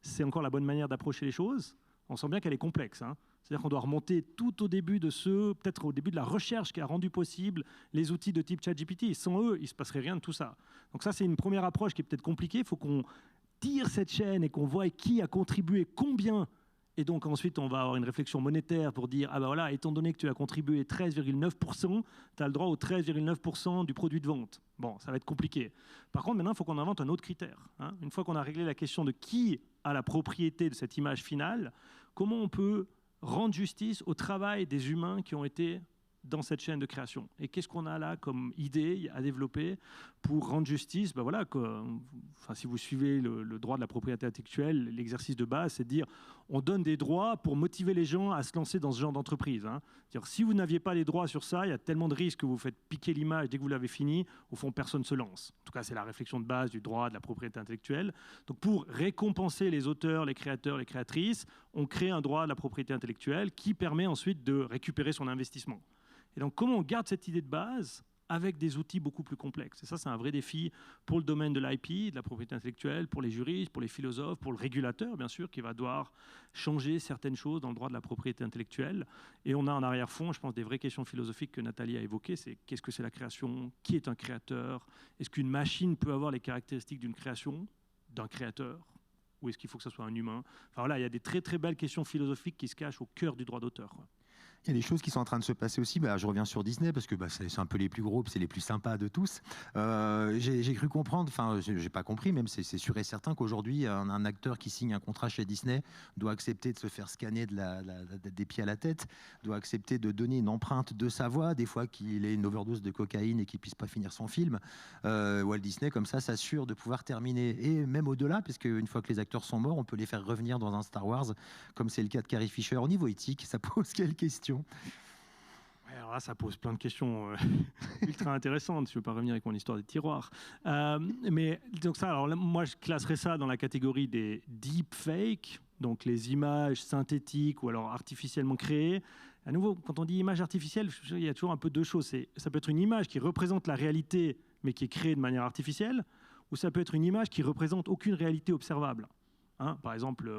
c'est encore la bonne manière d'approcher les choses? On sent bien qu'elle est complexe, hein. C'est-à-dire qu'on doit remonter tout au début de peut-être au début de la recherche qui a rendu possible les outils de type ChatGPT. Sans eux, il ne se passerait rien de tout ça. Donc ça, c'est une première approche qui est peut-être compliquée. Il faut qu'on tire cette chaîne et qu'on voit qui a contribué, combien. Et donc ensuite, on va avoir une réflexion monétaire pour dire, ah ben voilà, étant donné que tu as contribué 13,9%, tu as le droit aux 13,9% du produit de vente. Bon, ça va être compliqué. Par contre, maintenant, il faut qu'on invente un autre critère, hein. Une fois qu'on a réglé la question de qui a la propriété de cette image finale, comment on peut rendre justice au travail des humains qui ont été dans cette chaîne de création. Et qu'est-ce qu'on a là comme idée à développer pour rendre justice? Ben voilà, si vous suivez le droit de la propriété intellectuelle, l'exercice de base, c'est de dire on donne des droits pour motiver les gens à se lancer dans ce genre d'entreprise, hein. C'est-à-dire, si vous n'aviez pas les droits sur ça, il y a tellement de risques que vous faites piquer l'image dès que vous l'avez fini, au fond, personne ne se lance. En tout cas, c'est la réflexion de base du droit de la propriété intellectuelle. Donc, pour récompenser les auteurs, les créateurs, les créatrices, on crée un droit de la propriété intellectuelle qui permet ensuite de récupérer son investissement. Et donc, comment on garde cette idée de base avec des outils beaucoup plus complexes? Et ça, c'est un vrai défi pour le domaine de l'IP, de la propriété intellectuelle, pour les juristes, pour les philosophes, pour le régulateur, bien sûr, qui va devoir changer certaines choses dans le droit de la propriété intellectuelle. Et on a en arrière-fond, je pense, des vraies questions philosophiques que Nathalie a évoquées. C'est qu'est-ce que c'est la création? Qui est un créateur? Est-ce qu'une machine peut avoir les caractéristiques d'une création, d'un créateur? Ou est-ce qu'il faut que ce soit un humain? Enfin voilà, il y a des très très belles questions philosophiques qui se cachent au cœur du droit d'auteur, quoi. Il y a des choses qui sont en train de se passer aussi. Je reviens sur Disney parce que c'est un peu les plus gros, c'est les plus sympas de tous. J'ai cru comprendre, enfin, j'ai pas compris, même c'est sûr et certain qu'aujourd'hui, un acteur qui signe un contrat chez Disney doit accepter de se faire scanner des pieds à la tête, doit accepter de donner une empreinte de sa voix, des fois qu'il ait une overdose de cocaïne et qu'il puisse pas finir son film. Walt Disney, comme ça, s'assure de pouvoir terminer. Et même au-delà, parce qu'une fois que les acteurs sont morts, on peut les faire revenir dans un Star Wars, comme c'est le cas de Carrie Fisher. Au niveau éthique, ça pose quelles questions? Ouais, alors là, ça pose plein de questions ultra intéressantes. Je ne veux pas revenir avec mon histoire des tiroirs. Mais donc ça, alors là, moi, je classerais ça dans la catégorie des deepfakes, donc les images synthétiques ou alors artificiellement créées. À nouveau, quand on dit image artificielle, il y a toujours un peu deux choses. Ça peut être une image qui représente la réalité, mais qui est créée de manière artificielle, ou ça peut être une image qui représente aucune réalité observable, hein, par exemple,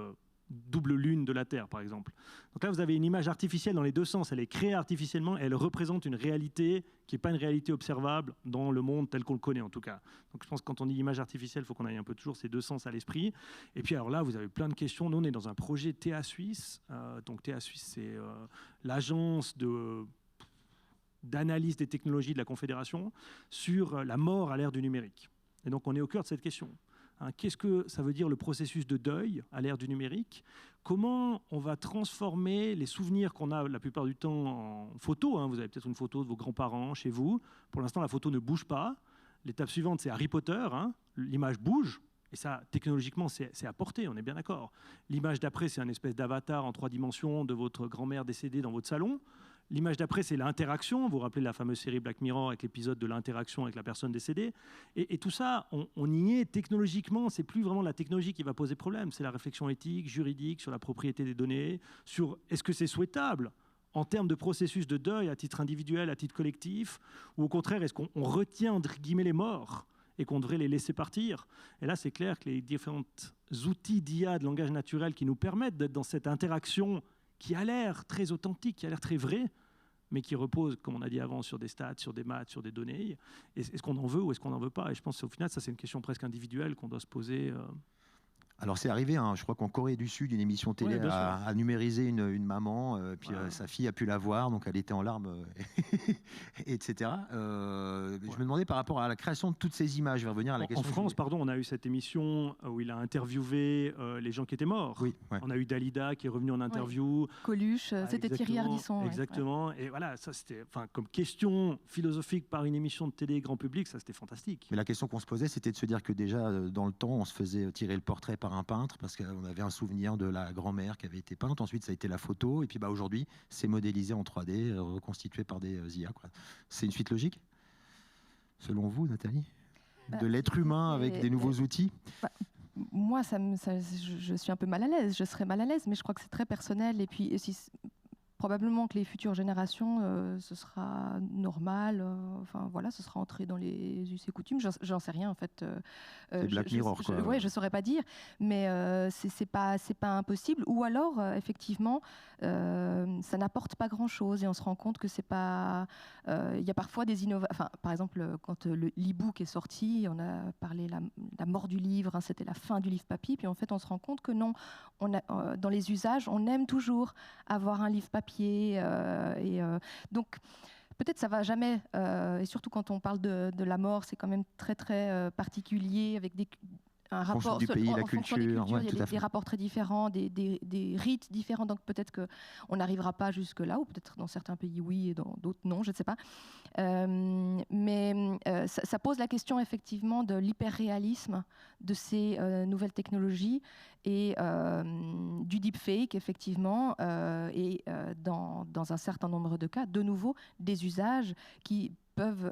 double lune de la Terre, par exemple. Donc là, vous avez une image artificielle dans les deux sens. Elle est créée artificiellement et elle représente une réalité qui n'est pas une réalité observable dans le monde tel qu'on le connaît, en tout cas. Donc je pense que quand on dit image artificielle, il faut qu'on ait un peu toujours ces deux sens à l'esprit. Et puis alors là, vous avez plein de questions. Nous, on est dans un projet TA Suisse. Donc TA Suisse, c'est l'agence d'analyse des technologies de la Confédération sur la mort à l'ère du numérique. Et donc on est au cœur de cette question. Qu'est-ce que ça veut dire le processus de deuil à l'ère du numérique? Comment on va transformer les souvenirs qu'on a la plupart du temps en photo, hein? Vous avez peut-être une photo de vos grands-parents chez vous. Pour l'instant, la photo ne bouge pas. L'étape suivante, c'est Harry Potter, hein? L'image bouge. Et ça, technologiquement, c'est à portée, on est bien d'accord. L'image d'après, c'est un espèce d'avatar en 3 dimensions de votre grand-mère décédée dans votre salon. L'image d'après, c'est l'interaction. Vous vous rappelez la fameuse série Black Mirror avec l'épisode de l'interaction avec la personne décédée. Et tout ça, on y est technologiquement. C'est plus vraiment la technologie qui va poser problème. C'est la réflexion éthique, juridique, sur la propriété des données, sur est-ce que c'est souhaitable en termes de processus de deuil à titre individuel, à titre collectif, ou au contraire, est-ce qu'on retient, entre guillemets, les morts et qu'on devrait les laisser partir? Et là, c'est clair que les différents outils d'IA, de langage naturel, qui nous permettent d'être dans cette interaction qui a l'air très authentique, qui a l'air très vrai, mais qui repose, comme on a dit avant, sur des stats, sur des maths, sur des données. Est-ce qu'on en veut ou est-ce qu'on n'en veut pas? Et je pense qu'au final, ça, c'est une question presque individuelle qu'on doit se poser. Alors c'est arrivé, hein, je crois qu'en Corée du Sud, une émission télé Ouais, bien a numérisé une maman, puis sa fille a pu la voir, donc elle était en larmes, etc. Je me demandais par rapport à la création de toutes ces images, je vais revenir à la question. En France, pardon, on a eu cette émission où il a interviewé les gens qui étaient morts. Oui, ouais. On a eu Dalida qui est revenu en interview. Coluche, c'était Thierry Ardisson. Exactement. Et voilà, ça c'était, comme question philosophique par une émission de télé grand public, ça c'était fantastique. Mais la question qu'on se posait, c'était de se dire que déjà, dans le temps, on se faisait tirer le portrait par un peintre parce qu'on avait un souvenir de la grand-mère qui avait été peinte. Ensuite, ça a été la photo. Et puis aujourd'hui, c'est modélisé en 3D, reconstitué par des IA. C'est une suite logique, selon vous, Nathalie, de l'être humain avec des nouveaux outils? Moi, je suis un peu mal à l'aise. Je serais mal à l'aise, mais je crois que c'est très personnel. Et puis, probablement que les futures générations, ce sera normal. Enfin voilà, ce sera entré dans les us et coutumes. J'en sais rien en fait. C'est Black Mirror, quoi. Ouais, je saurais pas dire, mais c'est pas impossible. Ou alors effectivement, ça n'apporte pas grand chose et on se rend compte que c'est pas. Il y a parfois des innovations. Enfin, par exemple, quand l'e-book est sorti, on a parlé la mort du livre. Hein, c'était la fin du livre papier. Puis en fait, on se rend compte que non. Dans les usages, on aime toujours avoir un livre papier. Donc, peut-être ça va jamais, et surtout quand on parle de la mort, c'est quand même très très particulier avec un rapport du pays, la culture, il y a des rapports très différents, des rites différents, donc peut-être qu'on n'arrivera pas jusque là, ou peut-être dans certains pays oui et dans d'autres non, je ne sais pas. Mais ça pose la question effectivement de l'hyperréalisme de ces nouvelles technologies et du deepfake effectivement, et dans un certain nombre de cas, de nouveau, des usages qui peuvent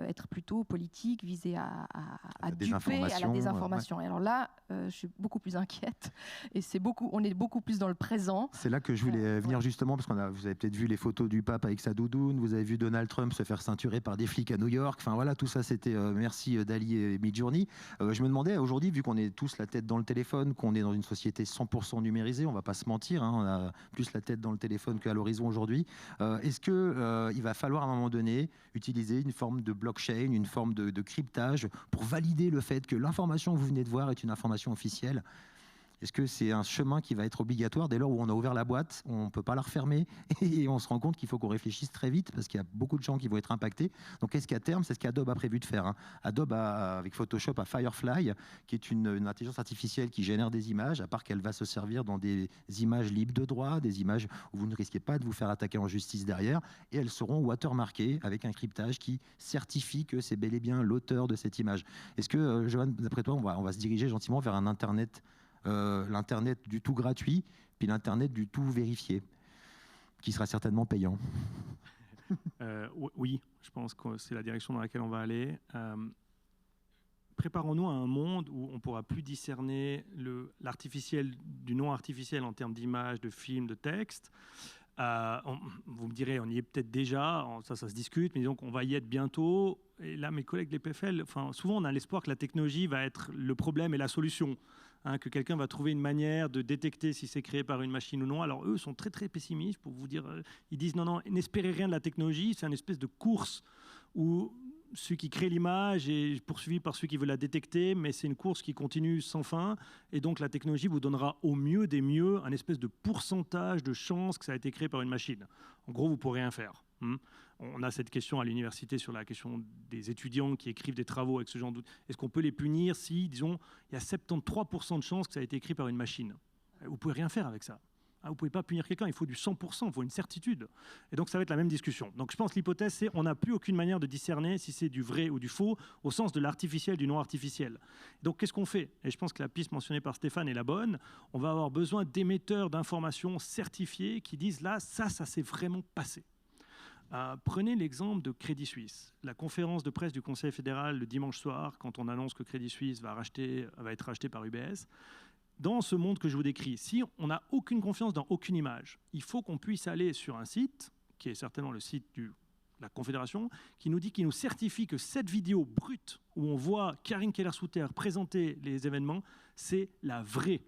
être plutôt politiques, visés à duper, à la désinformation. Ouais. Et alors là, je suis beaucoup plus inquiète. Et on est beaucoup plus dans le présent. C'est là que je voulais venir justement, parce vous avez peut-être vu les photos du pape avec sa doudoune, vous avez vu Donald Trump se faire ceinturer par des flics à New York. Enfin voilà, tout ça c'était merci Dali et Midjourney. Je me demandais aujourd'hui, vu qu'on est tous la tête dans le téléphone, qu'on est dans une société 100% numérisée, on va pas se mentir, hein, on a plus la tête dans le téléphone qu'à l'horizon aujourd'hui. Est-ce que il va falloir à un moment donné utiliser une forme de blockchain, une forme de cryptage pour valider le fait que l'information que vous venez de voir est une information officielle? Est-ce que c'est un chemin qui va être obligatoire dès lors où on a ouvert la boîte, on ne peut pas la refermer et on se rend compte qu'il faut qu'on réfléchisse très vite parce qu'il y a beaucoup de gens qui vont être impactés. Donc qu'est-ce qu'à terme, c'est ce qu'Adobe a prévu de faire, hein. Adobe avec Photoshop a Firefly, qui est une intelligence artificielle qui génère des images, à part qu'elle va se servir dans des images libres de droit, des images où vous ne risquez pas de vous faire attaquer en justice derrière, et elles seront watermarkées avec un cryptage qui certifie que c'est bel et bien l'auteur de cette image. Est-ce que, Johan, d'après toi, on va se diriger gentiment vers un Internet, l'Internet du tout gratuit, puis l'Internet du tout vérifié, qui sera certainement payant? Oui, je pense que c'est la direction dans laquelle on va aller. Préparons-nous à un monde où on ne pourra plus discerner l'artificiel du non artificiel en termes d'images, de films, de textes. Vous me direz, on y est peut-être déjà, ça se discute, mais disons qu'on va y être bientôt. Et là, mes collègues de l'EPFL, souvent on a l'espoir que la technologie va être le problème et la solution. Hein, que quelqu'un va trouver une manière de détecter si c'est créé par une machine ou non. Alors eux sont très très pessimistes pour vous dire, ils disent non, n'espérez rien de la technologie, c'est une espèce de course où celui qui crée l'image est poursuivi par celui qui veut la détecter, mais c'est une course qui continue sans fin, et donc la technologie vous donnera au mieux des mieux un espèce de pourcentage de chance que ça a été créé par une machine. En gros, vous ne pourrez rien faire. On a cette question à l'université sur la question des étudiants qui écrivent des travaux avec ce genre de... Est-ce qu'on peut les punir si, disons, il y a 73% de chances que ça a été écrit par une machine? Vous ne pouvez rien faire avec ça. Vous ne pouvez pas punir quelqu'un, il faut du 100%, il faut une certitude. Et donc ça va être la même discussion. Donc je pense que l'hypothèse, c'est qu'on n'a plus aucune manière de discerner si c'est du vrai ou du faux, au sens de l'artificiel, du non artificiel. Donc qu'est-ce qu'on fait? Et je pense que la piste mentionnée par Stéphane est la bonne. On va avoir besoin d'émetteurs d'informations certifiés qui disent là, ça s'est vraiment passé. Prenez l'exemple de Crédit Suisse. La conférence de presse du Conseil fédéral le dimanche soir, quand on annonce que Crédit Suisse va être racheté par UBS. Dans ce monde que je vous décris, si on n'a aucune confiance dans aucune image, il faut qu'on puisse aller sur un site, qui est certainement le site de la Confédération, qui nous certifie que cette vidéo brute, où on voit Karine Keller-Souter présenter les événements, c'est la vraie.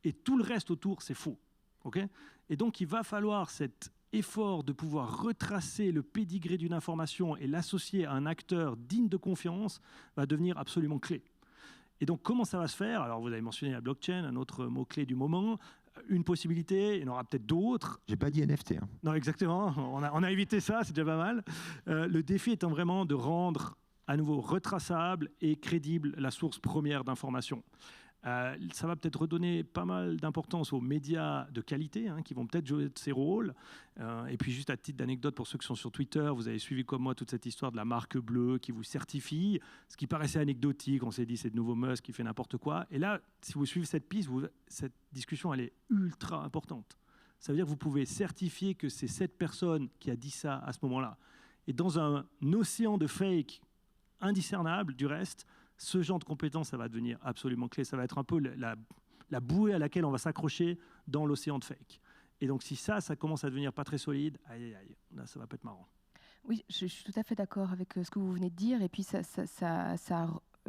Et tout le reste autour, c'est faux. Okay ? Et donc, il va falloir cet effort de pouvoir retracer le pédigré d'une information et l'associer à un acteur digne de confiance va devenir absolument clé. Et donc, comment ça va se faire? Alors, vous avez mentionné la blockchain, un autre mot-clé du moment. Une possibilité, il y en aura peut-être d'autres. J'ai pas dit NFT. Hein. Non, exactement. On a évité ça, c'est déjà pas mal. Le défi étant vraiment de rendre à nouveau retraçable et crédible la source première d'information. Ça va peut-être redonner pas mal d'importance aux médias de qualité qui vont peut-être jouer ces rôles. Et puis juste à titre d'anecdote, pour ceux qui sont sur Twitter, vous avez suivi comme moi toute cette histoire de la marque bleue qui vous certifie, ce qui paraissait anecdotique. On s'est dit c'est de nouveau Musk qui fait n'importe quoi. Et là, si vous suivez cette piste, cette discussion elle est ultra importante. Ça veut dire que vous pouvez certifier que c'est cette personne qui a dit ça à ce moment-là. Et dans un océan de fake indiscernable du reste, ce genre de compétence, ça va devenir absolument clé. Ça va être un peu la bouée à laquelle on va s'accrocher dans l'océan de fake. Et donc, si ça commence à devenir pas très solide, aïe, là, ça va pas être marrant. Oui, je suis tout à fait d'accord avec ce que vous venez de dire. Et puis, ça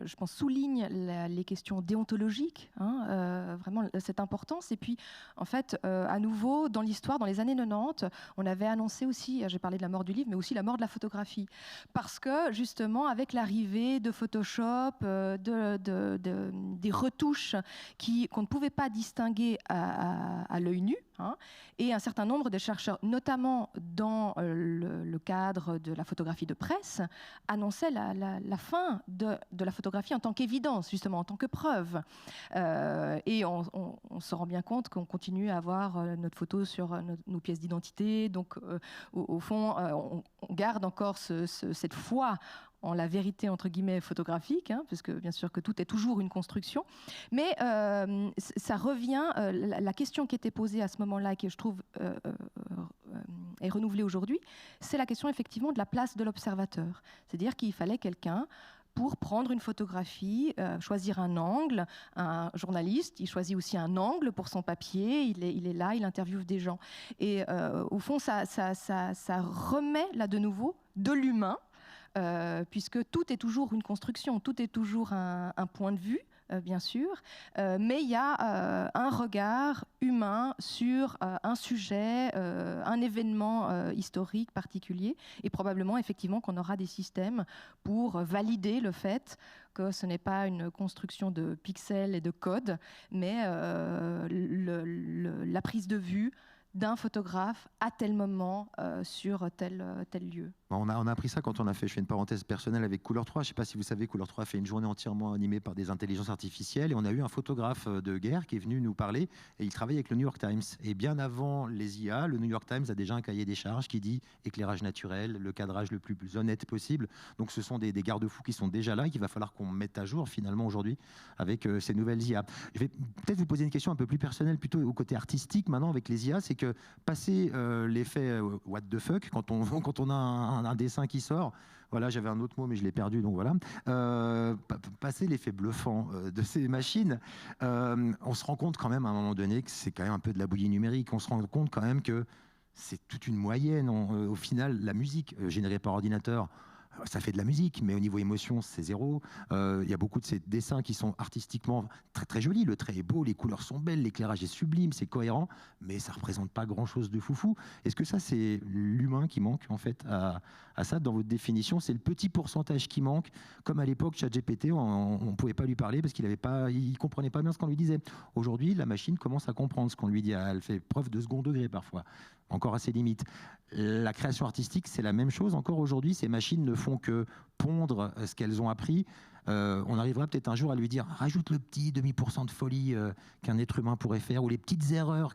je pense, souligne les questions déontologiques, vraiment cette importance. Et puis, en fait, à nouveau, dans l'histoire, dans les années 90, on avait annoncé aussi, j'ai parlé de la mort du livre, mais aussi la mort de la photographie. Parce que, justement, avec l'arrivée de Photoshop, des retouches qu'on ne pouvait pas distinguer à l'œil nu, et un certain nombre de chercheurs, notamment dans le cadre de la photographie de presse, annonçaient la fin de la photographie en tant qu'évidence, justement, en tant que preuve. Et on se rend bien compte qu'on continue à avoir notre photo sur nos pièces d'identité. Donc, au fond, on garde encore cette foi en la vérité, entre guillemets, photographique, parce que bien sûr que tout est toujours une construction. Mais ça revient, la question qui était posée à ce moment-là, et qui je trouve est renouvelée aujourd'hui, c'est la question effectivement de la place de l'observateur. C'est-à-dire qu'il fallait quelqu'un pour prendre une photographie, choisir un angle. Un journaliste, il choisit aussi un angle pour son papier, il est là, il interviewe des gens. Et au fond, ça remet là de nouveau de l'humain, puisque tout est toujours une construction, tout est toujours un point de vue, bien sûr, mais il y a un regard humain sur un sujet, un événement historique particulier, et probablement effectivement qu'on aura des systèmes pour valider le fait que ce n'est pas une construction de pixels et de code, mais la prise de vue d'un photographe à tel moment sur tel lieu. On a appris ça quand on a fait, je fais une parenthèse personnelle avec Couleur 3. Je ne sais pas si vous savez, Couleur 3 a fait une journée entièrement animée par des intelligences artificielles. Et on a eu un photographe de guerre qui est venu nous parler. Et il travaille avec le New York Times. Et bien avant les IA, le New York Times a déjà un cahier des charges qui dit éclairage naturel, le cadrage le plus honnête possible. Donc ce sont des garde-fous qui sont déjà là et qu'il va falloir qu'on mette à jour finalement aujourd'hui avec ces nouvelles IA. Je vais peut-être vous poser une question un peu plus personnelle, plutôt au côté artistique maintenant avec les IA. C'est que passer l'effet what the fuck, quand on a un dessin qui sort, voilà, j'avais un autre mot mais je l'ai perdu, donc voilà, passer l'effet bluffant de ces machines, on se rend compte quand même à un moment donné que c'est quand même un peu de la bouillie numérique. On se rend compte quand même que c'est toute une moyenne. Au final, la musique générée par ordinateur, ça fait de la musique, mais au niveau émotion, c'est zéro. Il y a beaucoup de ces dessins qui sont artistiquement très, très jolis. Le trait est beau, les couleurs sont belles, l'éclairage est sublime, c'est cohérent, mais ça ne représente pas grand-chose de foufou. Est-ce que ça, c'est l'humain qui manque, en fait, à ça, dans votre définition? C'est le petit pourcentage qui manque. Comme à l'époque, ChatGPT, on ne pouvait pas lui parler parce qu'il ne comprenait pas bien ce qu'on lui disait. Aujourd'hui, la machine commence à comprendre ce qu'on lui dit. Elle fait preuve de second degré, parfois. Encore à ses limites. La création artistique, c'est la même chose. Encore aujourd'hui, ces machines ne font que pondre ce qu'elles ont appris. On arrivera peut-être un jour à lui dire rajoute le petit demi% de folie qu'un être humain pourrait faire, ou les petites erreurs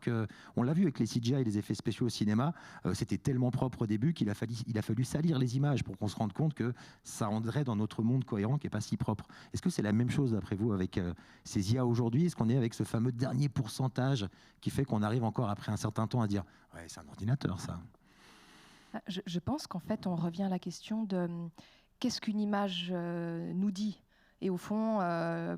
on l'a vu avec les CGI et les effets spéciaux au cinéma. C'était tellement propre au début qu'il a fallu salir les images pour qu'on se rende compte que ça rendrait dans notre monde cohérent qui n'est pas si propre. Est-ce que c'est la même chose d'après vous avec ces IA aujourd'hui? Est-ce qu'on est avec ce fameux dernier pourcentage qui fait qu'on arrive encore après un certain temps à dire ouais, c'est un ordinateur ça? Je pense qu'en fait, on revient à la question de qu'est-ce qu'une image nous dit. Et au fond,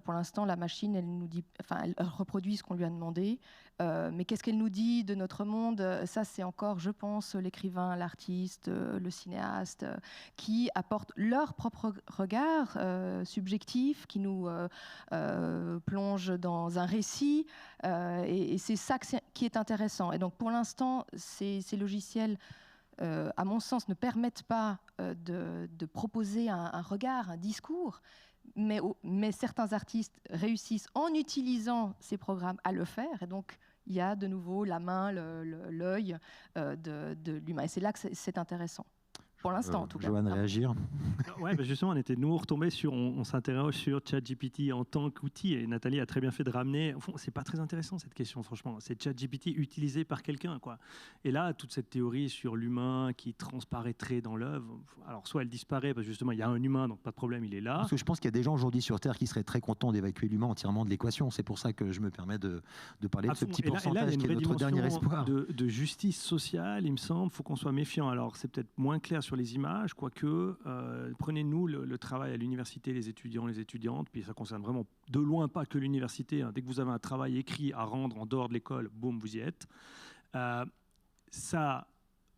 pour l'instant, la machine, elle nous dit, enfin, elle reproduit ce qu'on lui a demandé. Mais qu'est-ce qu'elle nous dit de notre monde? Ça, c'est encore, je pense, l'écrivain, l'artiste, le cinéaste, qui apportent leur propre regard subjectif, qui nous plonge dans un récit. Et c'est ça qui est intéressant. Et donc, pour l'instant, ces logiciels à mon sens, ne permettent pas de proposer un regard, un discours, mais certains artistes réussissent en utilisant ces programmes à le faire. Et donc, il y a de nouveau la main, l'œil de l'humain. Et c'est là que c'est intéressant. Pour l'instant, en tout cas. Johan, réagir. Ouais, bah justement, nous retombés sur, on s'interroge sur ChatGPT en tant qu'outil, et Nathalie a très bien fait de ramener. Au fond, c'est pas très intéressant cette question, franchement. C'est ChatGPT utilisé par quelqu'un, quoi. Et là, toute cette théorie sur l'humain qui transparaîtrait dans l'œuvre, alors soit elle disparaît parce que justement il y a un humain, donc pas de problème, il est là. Parce que je pense qu'il y a des gens aujourd'hui sur Terre qui seraient très contents d'évacuer l'humain entièrement de l'équation. C'est pour ça que je me permets de parler de ce petit pourcentage qui est notre dernier espoir. De justice sociale, il me semble, il faut qu'on soit méfiant. Alors c'est peut-être moins clair sur les images, quoique, prenez-nous le travail à l'université, les étudiants, les étudiantes, puis ça concerne vraiment de loin pas que l'université. Hein. Dès que vous avez un travail écrit à rendre en dehors de l'école, boum, vous y êtes. Ça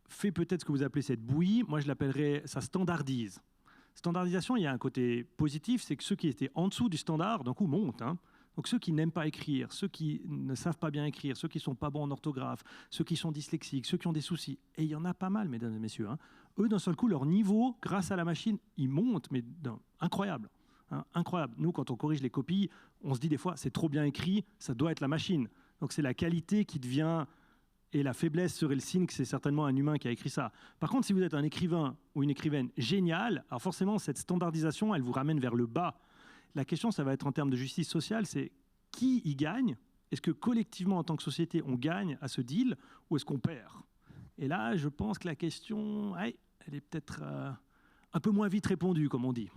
fait peut-être ce que vous appelez cette bouillie. Moi, je l'appellerais, ça standardise. Standardisation, il y a un côté positif, c'est que ceux qui étaient en dessous du standard, d'un coup, montent. Hein. Donc ceux qui n'aiment pas écrire, ceux qui ne savent pas bien écrire, ceux qui ne sont pas bons en orthographe, ceux qui sont dyslexiques, ceux qui ont des soucis, et il y en a pas mal, mesdames et messieurs, hein. Eux, d'un seul coup, leur niveau, grâce à la machine, ils montent, mais incroyable. Hein, incroyable. Nous, quand on corrige les copies, on se dit des fois, c'est trop bien écrit, ça doit être la machine. Donc c'est la qualité qui devient... Et la faiblesse serait le signe que c'est certainement un humain qui a écrit ça. Par contre, si vous êtes un écrivain ou une écrivaine géniale, alors forcément, cette standardisation, elle vous ramène vers le bas. La question, ça va être en termes de justice sociale, c'est qui y gagne? Est-ce que collectivement, en tant que société, on gagne à ce deal ou est-ce qu'on perd? Et là, je pense que la question, elle est peut-être un peu moins vite répondue, comme on dit.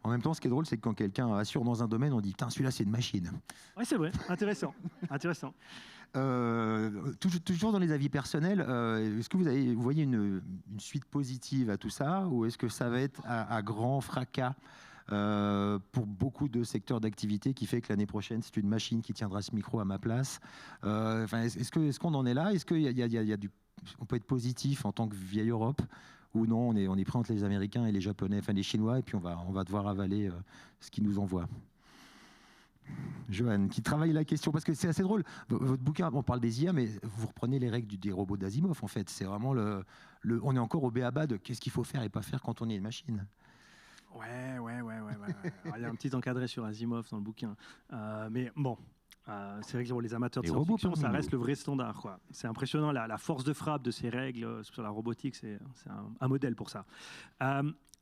En même temps, ce qui est drôle, c'est que quand quelqu'un assure dans un domaine, on dit « Putain, celui-là, c'est une machine ». Oui, c'est vrai. Intéressant. Intéressant. Toujours dans les avis personnels, est-ce que vous voyez une suite positive à tout ça, ou est-ce que ça va être à grand fracas pour beaucoup de secteurs d'activité qui fait que l'année prochaine, c'est une machine qui tiendra ce micro à ma place? Est-ce qu'on en est là? Est-ce qu'on peut être positif en tant que vieille Europe, ou non, on est prêt entre les Américains et les Japonais, enfin les Chinois, et puis on va devoir avaler ce qu'ils nous envoient? Johan, qui travaille la question, parce que c'est assez drôle. Votre bouquin, on parle des IA, mais vous reprenez les règles des robots d'Asimov, en fait. C'est vraiment on est encore au b.a.-ba de qu'est-ce qu'il faut faire et pas faire quand on est une machine. Ouais. Alors, il y a un petit encadré sur Asimov dans le bouquin. Mais bon, c'est vrai que pour les amateurs de science-fiction, ça reste le vrai standard, quoi. C'est impressionnant, la force de frappe de ces règles sur la robotique, c'est un modèle pour ça.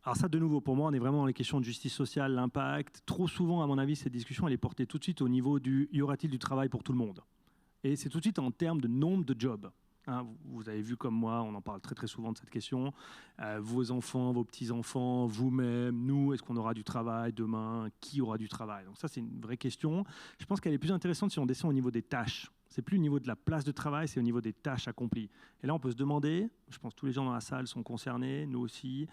Alors ça, de nouveau, pour moi, on est vraiment dans les questions de justice sociale, l'impact. Trop souvent, à mon avis, cette discussion, elle est portée tout de suite au niveau du « y aura-t-il du travail pour tout le monde ?» Et c'est tout de suite en termes de nombre de jobs. Hein, vous avez vu comme moi, on en parle très très souvent de cette question. Vos enfants, vos petits-enfants, vous-même, nous, est-ce qu'on aura du travail demain? Qui aura du travail? Donc ça, c'est une vraie question. Je pense qu'elle est plus intéressante si on descend au niveau des tâches. C'est plus au niveau de la place de travail, c'est au niveau des tâches accomplies. Et là, on peut se demander, je pense que tous les gens dans la salle sont concernés, nous aussi,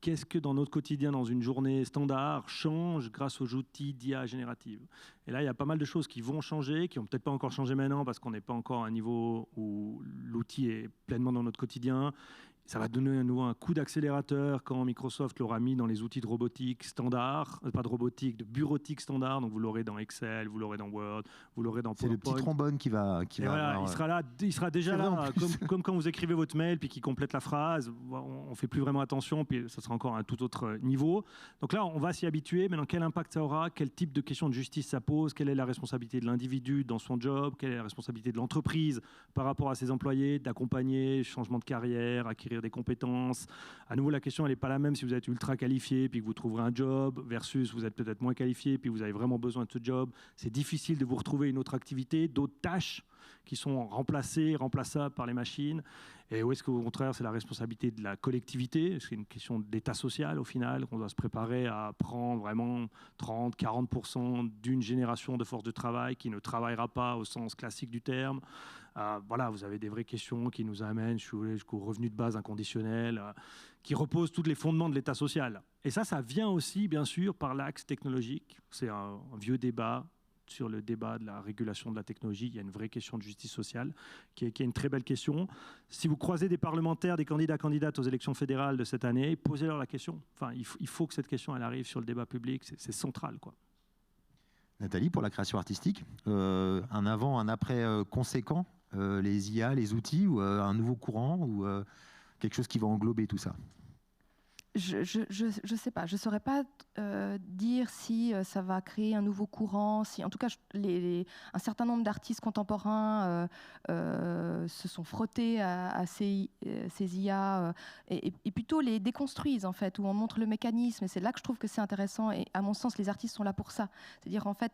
qu'est-ce que dans notre quotidien, dans une journée standard, change grâce aux outils d'IA générative? Et là, il y a pas mal de choses qui vont changer, qui n'ont peut-être pas encore changé maintenant parce qu'on n'est pas encore à un niveau où l'outil est pleinement dans notre quotidien. Ça va donner à nouveau un coup d'accélérateur quand Microsoft l'aura mis dans les outils de robotique standard, pas de robotique, de bureautique standard. Donc vous l'aurez dans Excel, vous l'aurez dans Word, vous l'aurez dans PowerPoint. C'est le petit trombone qui va. Voilà, il sera déjà là, comme quand vous écrivez votre mail puis qui complète la phrase. On fait plus vraiment attention, puis ça sera encore à un tout autre niveau. Donc là, on va s'y habituer. Maintenant, quel impact ça aura? Quel type de question de justice ça pose? Quelle est la responsabilité de l'individu dans son job? Quelle est la responsabilité de l'entreprise par rapport à ses employés, d'accompagner, changement de carrière, acquérir des compétences? À nouveau, la question, elle n'est pas la même si vous êtes ultra qualifié puis que vous trouverez un job versus vous êtes peut-être moins qualifié puis vous avez vraiment besoin de ce job. C'est difficile de vous retrouver une autre activité, d'autres tâches qui sont remplaçables par les machines. Et où est-ce qu'au contraire, c'est la responsabilité de la collectivité? C'est une question d'état social, au final, qu'on doit se préparer à prendre vraiment 30-40% d'une génération de force de travail qui ne travaillera pas au sens classique du terme. Voilà, vous avez des vraies questions qui nous amènent jusqu'au revenu de base inconditionnel, qui reposent tous les fondements de l'état social. Et ça vient aussi, bien sûr, par l'axe technologique. C'est un vieux débat sur le débat de la régulation de la technologie. Il y a une vraie question de justice sociale qui est une très belle question. Si vous croisez des parlementaires, des candidates aux élections fédérales de cette année, posez-leur la question. Enfin, il faut que cette question elle arrive sur le débat public. C'est central, quoi. Nathalie, pour la création artistique, un avant, un après conséquent, les IA, les outils, ou un nouveau courant, ou quelque chose qui va englober tout ça? Je sais pas, je saurais pas dire si ça va créer un nouveau courant, si en tout cas un certain nombre d'artistes contemporains se sont frottés à ces IA et plutôt les déconstruisent en fait, où on montre le mécanisme, et c'est là que je trouve que c'est intéressant, et à mon sens les artistes sont là pour ça, c'est-à-dire en fait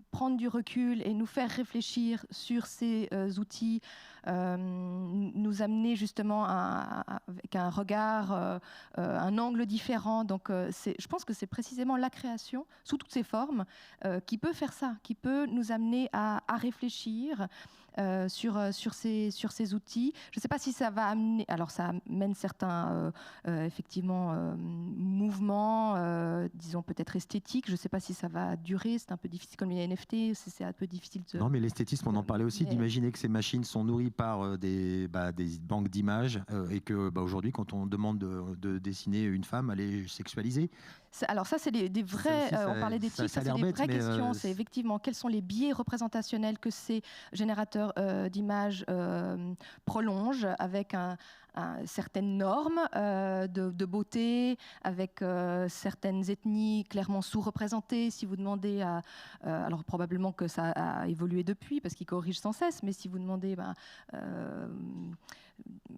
prendre du recul et nous faire réfléchir sur ces outils, nous amener justement avec un regard, un angle différent. Donc je pense que c'est précisément la création, sous toutes ses formes, qui peut faire ça, qui peut nous amener à réfléchir sur ces outils. Je ne sais pas si ça va amener... Alors ça amène certains effectivement mouvements, disons peut-être esthétiques. Je ne sais pas si ça va durer, c'est un peu difficile comme les NFT, c'est un peu difficile de... Non, mais l'esthétisme, on en parlait aussi, d'imaginer que ces machines sont nourries par des banques d'images et que aujourd'hui, quand on demande de dessiner une femme, elle est sexualisée. Alors ça, c'est des vrais... on parlait d'éthique, ça c'est des vraies questions. C'est effectivement quels sont les biais représentationnels que ces générateurs d'images prolongent avec certaines normes de beauté, avec certaines ethnies clairement sous-représentées. Si vous demandez à... alors probablement que ça a évolué depuis, parce qu'ils corrigent sans cesse, mais si vous demandez...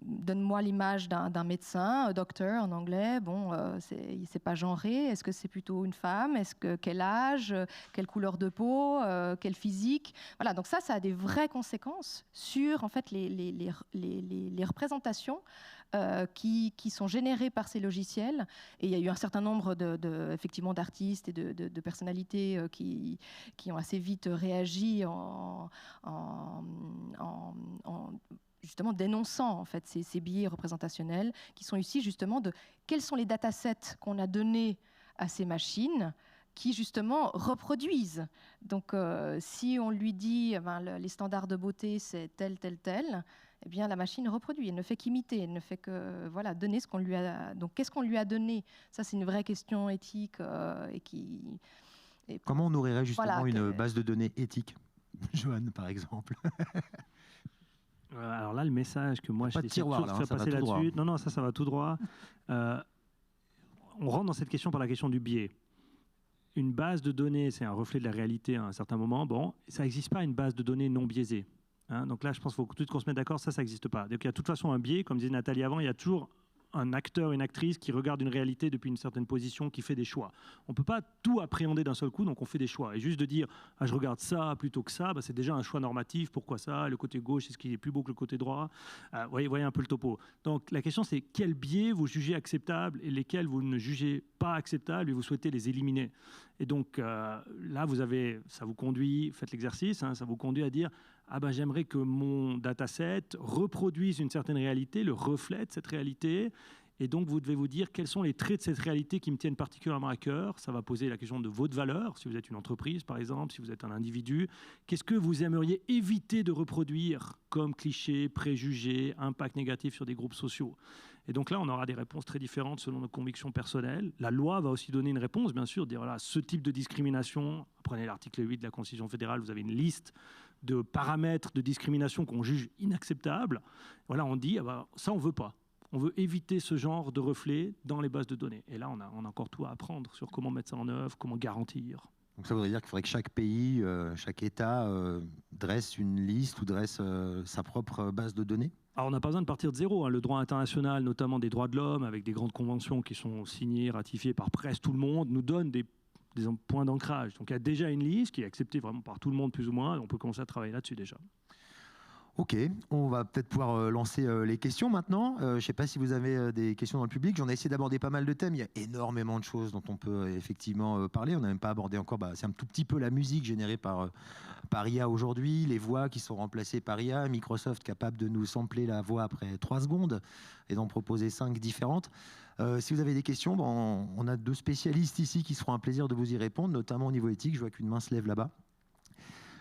donne-moi l'image d'un médecin, docteur en anglais, bon, c'est pas genré, est-ce que c'est plutôt une femme, quel âge, quelle couleur de peau, quel physique, voilà, donc ça a des vraies conséquences sur en fait les représentations qui sont générées par ces logiciels, et il y a eu un certain nombre effectivement d'artistes et de personnalités qui ont assez vite réagi en justement dénonçant en fait ces biais représentationnels qui sont ici justement de quels sont les datasets qu'on a donnés à ces machines qui justement reproduisent. Donc si on lui dit les standards de beauté c'est tel, eh bien la machine reproduit, elle ne fait qu'imiter, elle ne fait que donner ce qu'on lui a. Donc qu'est-ce qu'on lui a donné? Ça c'est une vraie question éthique Comment on nourrirait justement une base de données éthique, Johan par exemple? Alors là, le message que moi, je suis sûr de faire passer là-dessus, non, ça va tout droit. On rentre dans cette question par la question du biais. Une base de données, c'est un reflet de la réalité à un certain moment. Bon, ça n'existe pas une base de données non biaisée. Donc là, je pense qu'il faut tout de suite qu'on se mette d'accord, ça n'existe pas. Donc il y a de toute façon un biais, comme disait Nathalie avant, il y a toujours un acteur, une actrice qui regarde une réalité depuis une certaine position, qui fait des choix. On ne peut pas tout appréhender d'un seul coup, donc on fait des choix. Et juste de dire « je regarde ça plutôt que ça », c'est déjà un choix normatif. Pourquoi ça? Le côté gauche, est-ce qu'il est plus beau que le côté droit? Voyez un peu le topo. Donc la question, c'est quels biais vous jugez acceptables et lesquels vous ne jugez pas acceptables et vous souhaitez les éliminer. Et donc là, ça vous conduit, faites l'exercice, ça vous conduit à dire j'aimerais que mon dataset reproduise une certaine réalité, le reflète cette réalité. Et donc, vous devez vous dire quels sont les traits de cette réalité qui me tiennent particulièrement à cœur. Ça va poser la question de votre valeur, si vous êtes une entreprise, par exemple, si vous êtes un individu. Qu'est-ce que vous aimeriez éviter de reproduire comme clichés, préjugés, impact négatif sur des groupes sociaux? Et donc là, on aura des réponses très différentes selon nos convictions personnelles. La loi va aussi donner une réponse, bien sûr, dire voilà, ce type de discrimination, prenez l'article 8 de la Constitution fédérale, vous avez une liste de paramètres de discrimination qu'on juge inacceptables. Voilà, on dit ça, on ne veut pas. On veut éviter ce genre de reflets dans les bases de données. Et là, on a encore tout à apprendre sur comment mettre ça en œuvre, comment garantir. Donc ça voudrait dire qu'il faudrait que chaque pays, chaque État dresse une liste ou dresse sa propre base de données? Alors on n'a pas besoin de partir de zéro. Le droit international, notamment des droits de l'homme, avec des grandes conventions qui sont signées, ratifiées par presque tout le monde, nous donne des points d'ancrage. Donc il y a déjà une liste qui est acceptée vraiment par tout le monde plus ou moins. On peut commencer à travailler là-dessus déjà. Ok, on va peut-être pouvoir lancer les questions maintenant. Je ne sais pas si vous avez des questions dans le public. J'en ai essayé d'aborder pas mal de thèmes. Il y a énormément de choses dont on peut effectivement parler. On n'a même pas abordé encore, c'est un tout petit peu la musique générée par IA aujourd'hui, les voix qui sont remplacées par IA, Microsoft capable de nous sampler la voix après 3 secondes et d'en proposer 5 différentes. Si vous avez des questions, on a 2 spécialistes ici qui se feront un plaisir de vous y répondre, notamment au niveau éthique. Je vois qu'une main se lève là-bas.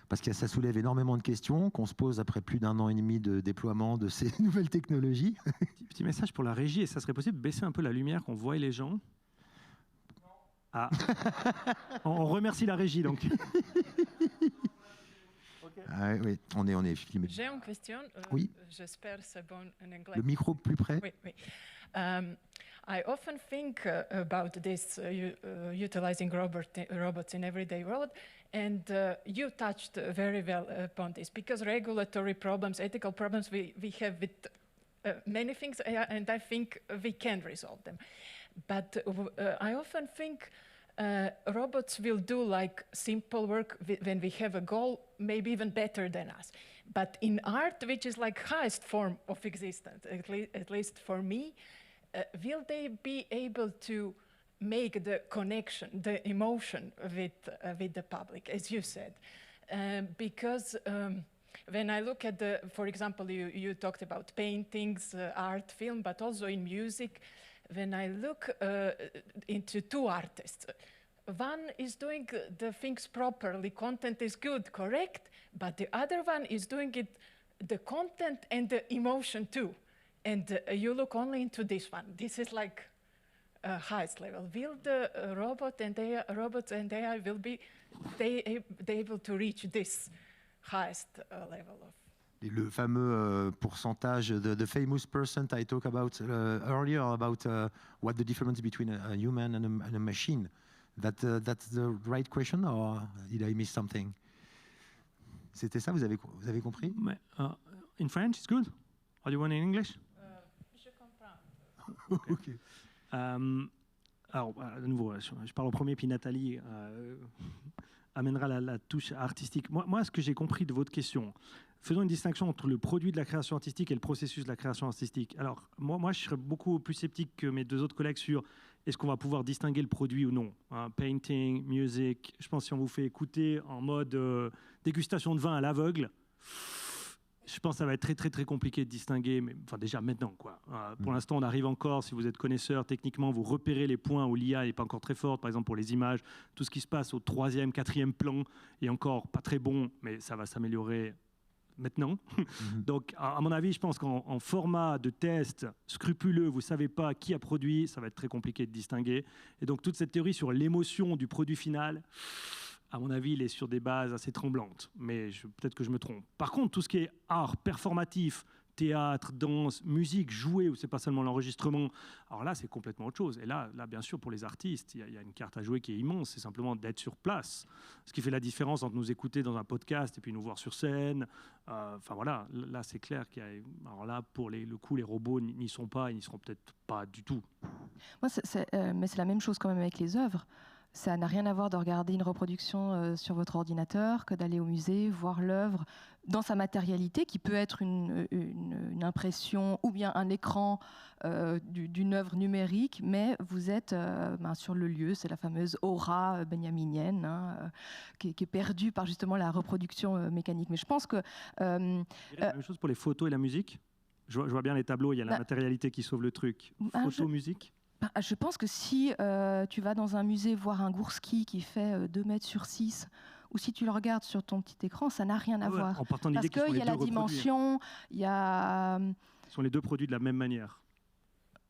Parce que ça soulève énormément de questions qu'on se pose après plus d'1 an et demi de déploiement de ces nouvelles technologies. Petit message pour la régie, et ça serait possible de baisser un peu la lumière, qu'on voie les gens? On remercie la régie, donc. Ah, oui, on est filmé. J'ai une question. Oui. J'espère que c'est bon en anglais. Le micro plus près. Oui, oui. I often think about this, utilizing robots in everyday world, and you touched very well upon this, because regulatory problems, ethical problems, we have with many things, and I think we can resolve them. But I often think robots will do like simple work when we have a goal, maybe even better than us. But in art, which is like highest form of existence, at least for me, will they be able to make the connection, the emotion with the public, as you said? Because when I look at for example, you talked about paintings, art, film, but also in music. When I look into two artists, one is doing the things properly, content is good, correct? But the other one is doing it, the content and the emotion too. And you look only into this one. This is like highest level. Will the robots and AI will be they able to reach this highest level of? Le fameux pourcentage, the famous percent I talked about earlier about what the difference between a human and a machine. That's the right question, or did I miss something? C'était ça, vous avez compris? In French, it's good. Or do you want in English? Je comprends. Okay. Alors, de nouveau, je parle en premier, puis Nathalie amènera la touche artistique. Moi, ce que j'ai compris de votre question, faisons une distinction entre le produit de la création artistique et le processus de la création artistique. Alors, moi je serais beaucoup plus sceptique que mes deux autres collègues sur est-ce qu'on va pouvoir distinguer le produit ou non. Painting, music, je pense que si on vous fait écouter en mode dégustation de vin à l'aveugle, je pense que ça va être très, très, très compliqué de distinguer, mais enfin déjà maintenant, quoi. Pour l'instant, on arrive encore, si vous êtes connaisseur, techniquement, vous repérez les points où l'IA n'est pas encore très forte, par exemple pour les images, tout ce qui se passe au 3e, 4e plan est encore pas très bon, mais ça va s'améliorer maintenant. Donc, à mon avis, je pense qu'en format de test scrupuleux, vous ne savez pas qui a produit, ça va être très compliqué de distinguer. Et donc, toute cette théorie sur l'émotion du produit final, à mon avis, il est sur des bases assez tremblantes. Mais peut-être que je me trompe. Par contre, tout ce qui est art performatif, théâtre, danse, musique, jouer, où c'est pas seulement l'enregistrement, alors là, c'est complètement autre chose. Et là bien sûr, pour les artistes, il y a une carte à jouer qui est immense, c'est simplement d'être sur place. Ce qui fait la différence entre nous écouter dans un podcast et puis nous voir sur scène. Enfin voilà, là, c'est clair qu'il y a... Alors là, pour le coup, les robots n'y sont pas, ils n'y seront peut-être pas du tout. Moi, mais c'est la même chose quand même avec les œuvres. Ça n'a rien à voir de regarder une reproduction sur votre ordinateur que d'aller au musée, voir l'œuvre dans sa matérialité, qui peut être une impression ou bien un écran d'une œuvre numérique, mais vous êtes sur le lieu, c'est la fameuse aura benjaminienne qui est perdue par justement la reproduction mécanique. Mais je pense que... la même chose pour les photos et la musique. Je vois bien les tableaux, il y a la matérialité qui sauve le truc. Photo, musique. Je pense que si tu vas dans un musée voir un Gourski qui fait 2 mètres sur 6, ou si tu le regardes sur ton petit écran, ça n'a rien à voir. En partant de l'idée parce qu'il y a la dimension, il y a... Ce sont les deux produits de la même manière.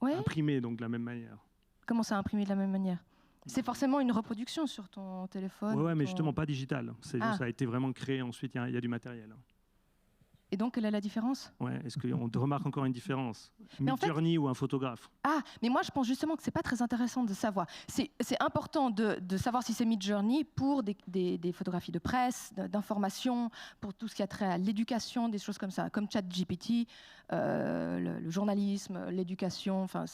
Ouais. Imprimés donc de la même manière. Comment ça, imprimé de la même manière? C'est forcément une reproduction sur ton téléphone. Oui, mais justement pas digital. Ça a été vraiment créé, ensuite il y a du matériel. Et donc, quelle est la différence? Ouais, est-ce qu'on te remarque encore une différence? Midjourney ou un photographe? Ah, mais moi je pense justement que c'est pas très intéressant de savoir. C'est important de savoir si c'est Midjourney pour des photographies de presse, d'information, pour tout ce qui a trait à l'éducation, des choses comme ça, comme ChatGPT, le journalisme, l'éducation. Enfin,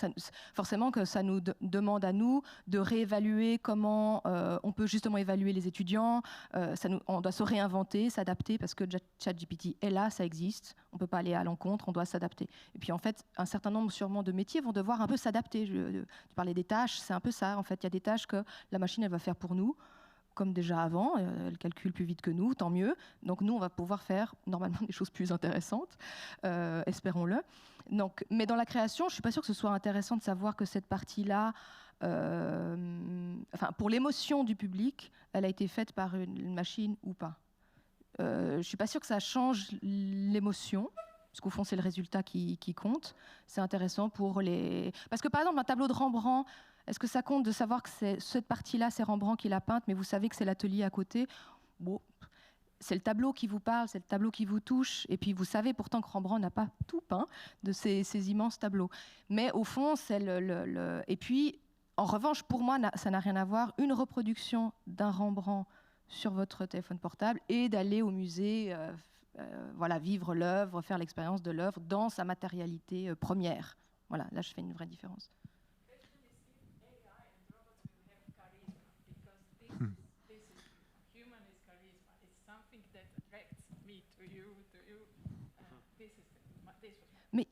forcément que ça nous demande à nous de réévaluer comment on peut justement évaluer les étudiants. On doit se réinventer, s'adapter, parce que ChatGPT est là, ça existe. On peut pas aller à l'encontre, on doit s'adapter. Et puis en fait, un certain nombre sûrement de métiers vont devoir un peu s'adapter. Tu parlais des tâches, c'est un peu ça. En fait, il y a des tâches que la machine elle va faire pour nous, comme déjà avant. Elle calcule plus vite que nous, tant mieux. Donc nous, on va pouvoir faire normalement des choses plus intéressantes, espérons-le. Donc, mais dans la création, je suis pas sûre que ce soit intéressant de savoir que cette partie-là, pour l'émotion du public, elle a été faite par une machine ou pas. Je suis pas sûre que ça change l'émotion. Parce qu'au fond, c'est le résultat qui compte. C'est intéressant pour les... Parce que, par exemple, un tableau de Rembrandt, est-ce que ça compte de savoir que cette partie-là, c'est Rembrandt qui l'a peinte, mais vous savez que c'est l'atelier à côté? Bon, c'est le tableau qui vous parle, c'est le tableau qui vous touche, et puis vous savez pourtant que Rembrandt n'a pas tout peint de ces immenses tableaux. Mais au fond, c'est Et puis, en revanche, pour moi, ça n'a rien à voir, une reproduction d'un Rembrandt sur votre téléphone portable et d'aller au musée, voilà, vivre l'œuvre, faire l'expérience de l'œuvre dans sa matérialité première. Voilà, là, je fais une vraie différence. Mais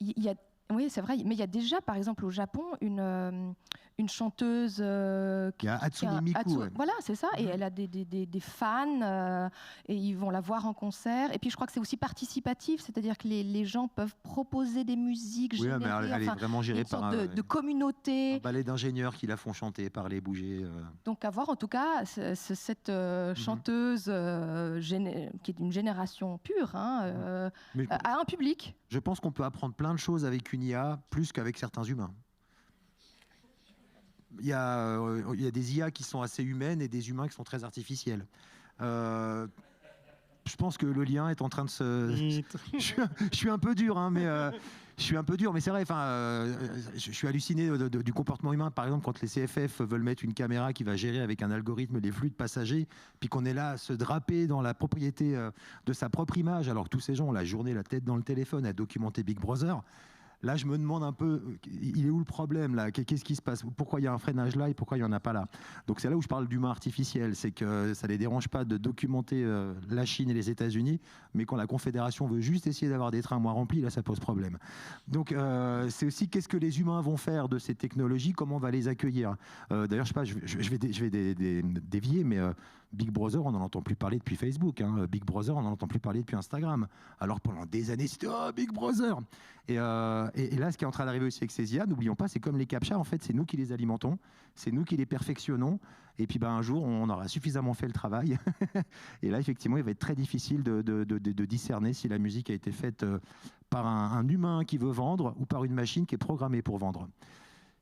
oui, c'est vrai, mais il y a déjà, par exemple, au Japon, une chanteuse... Il y a Hatsune Miku. Voilà, c'est ça, et elle a des fans, et ils vont la voir en concert. Et puis, je crois que c'est aussi participatif, c'est-à-dire que les gens peuvent proposer des musiques générées, mais elle est vraiment gérée par de communauté. Un ballet d'ingénieurs qui la font chanter, parler, bouger. Donc, à voir, en tout cas, cette chanteuse qui est d'une génération pure, a un public. Je pense qu'on peut apprendre plein de choses avec une IA, plus qu'avec certains humains. Il y a des IA qui sont assez humaines et des humains qui sont très artificiels. Je pense que le lien est en train de se... je suis un peu dur, hein, mais... Je suis un peu dur, mais c'est vrai. Je suis halluciné du comportement humain. Par exemple, quand les CFF veulent mettre une caméra qui va gérer avec un algorithme les flux de passagers, puis qu'on est là à se draper dans la propriété de sa propre image, alors que tous ces gens ont la journée la tête dans le téléphone à documenter Big Brother. Là, je me demande un peu, il est où le problème là? Qu'est-ce qui se passe? Pourquoi il y a un freinage là et pourquoi il n'y en a pas là? Donc c'est là où je parle d'humain artificiel, c'est que ça ne les dérange pas de documenter la Chine et les États-Unis, mais quand la Confédération veut juste essayer d'avoir des trains moins remplis, là ça pose problème. Donc c'est aussi qu'est-ce que les humains vont faire de ces technologies, comment on va les accueillir. D'ailleurs, je sais pas, je vais dévier, mais Big Brother, on n'en entend plus parler depuis Facebook. Hein. Big Brother, on n'en entend plus parler depuis Instagram. Alors pendant des années, c'était « Oh, Big Brother !» et là, ce qui est en train d'arriver aussi avec ces IA, n'oublions pas, c'est comme les CAPTCHA, en fait, c'est nous qui les alimentons, c'est nous qui les perfectionnons. Et puis un jour, on aura suffisamment fait le travail. Et là, effectivement, il va être très difficile de discerner si la musique a été faite par un humain qui veut vendre ou par une machine qui est programmée pour vendre.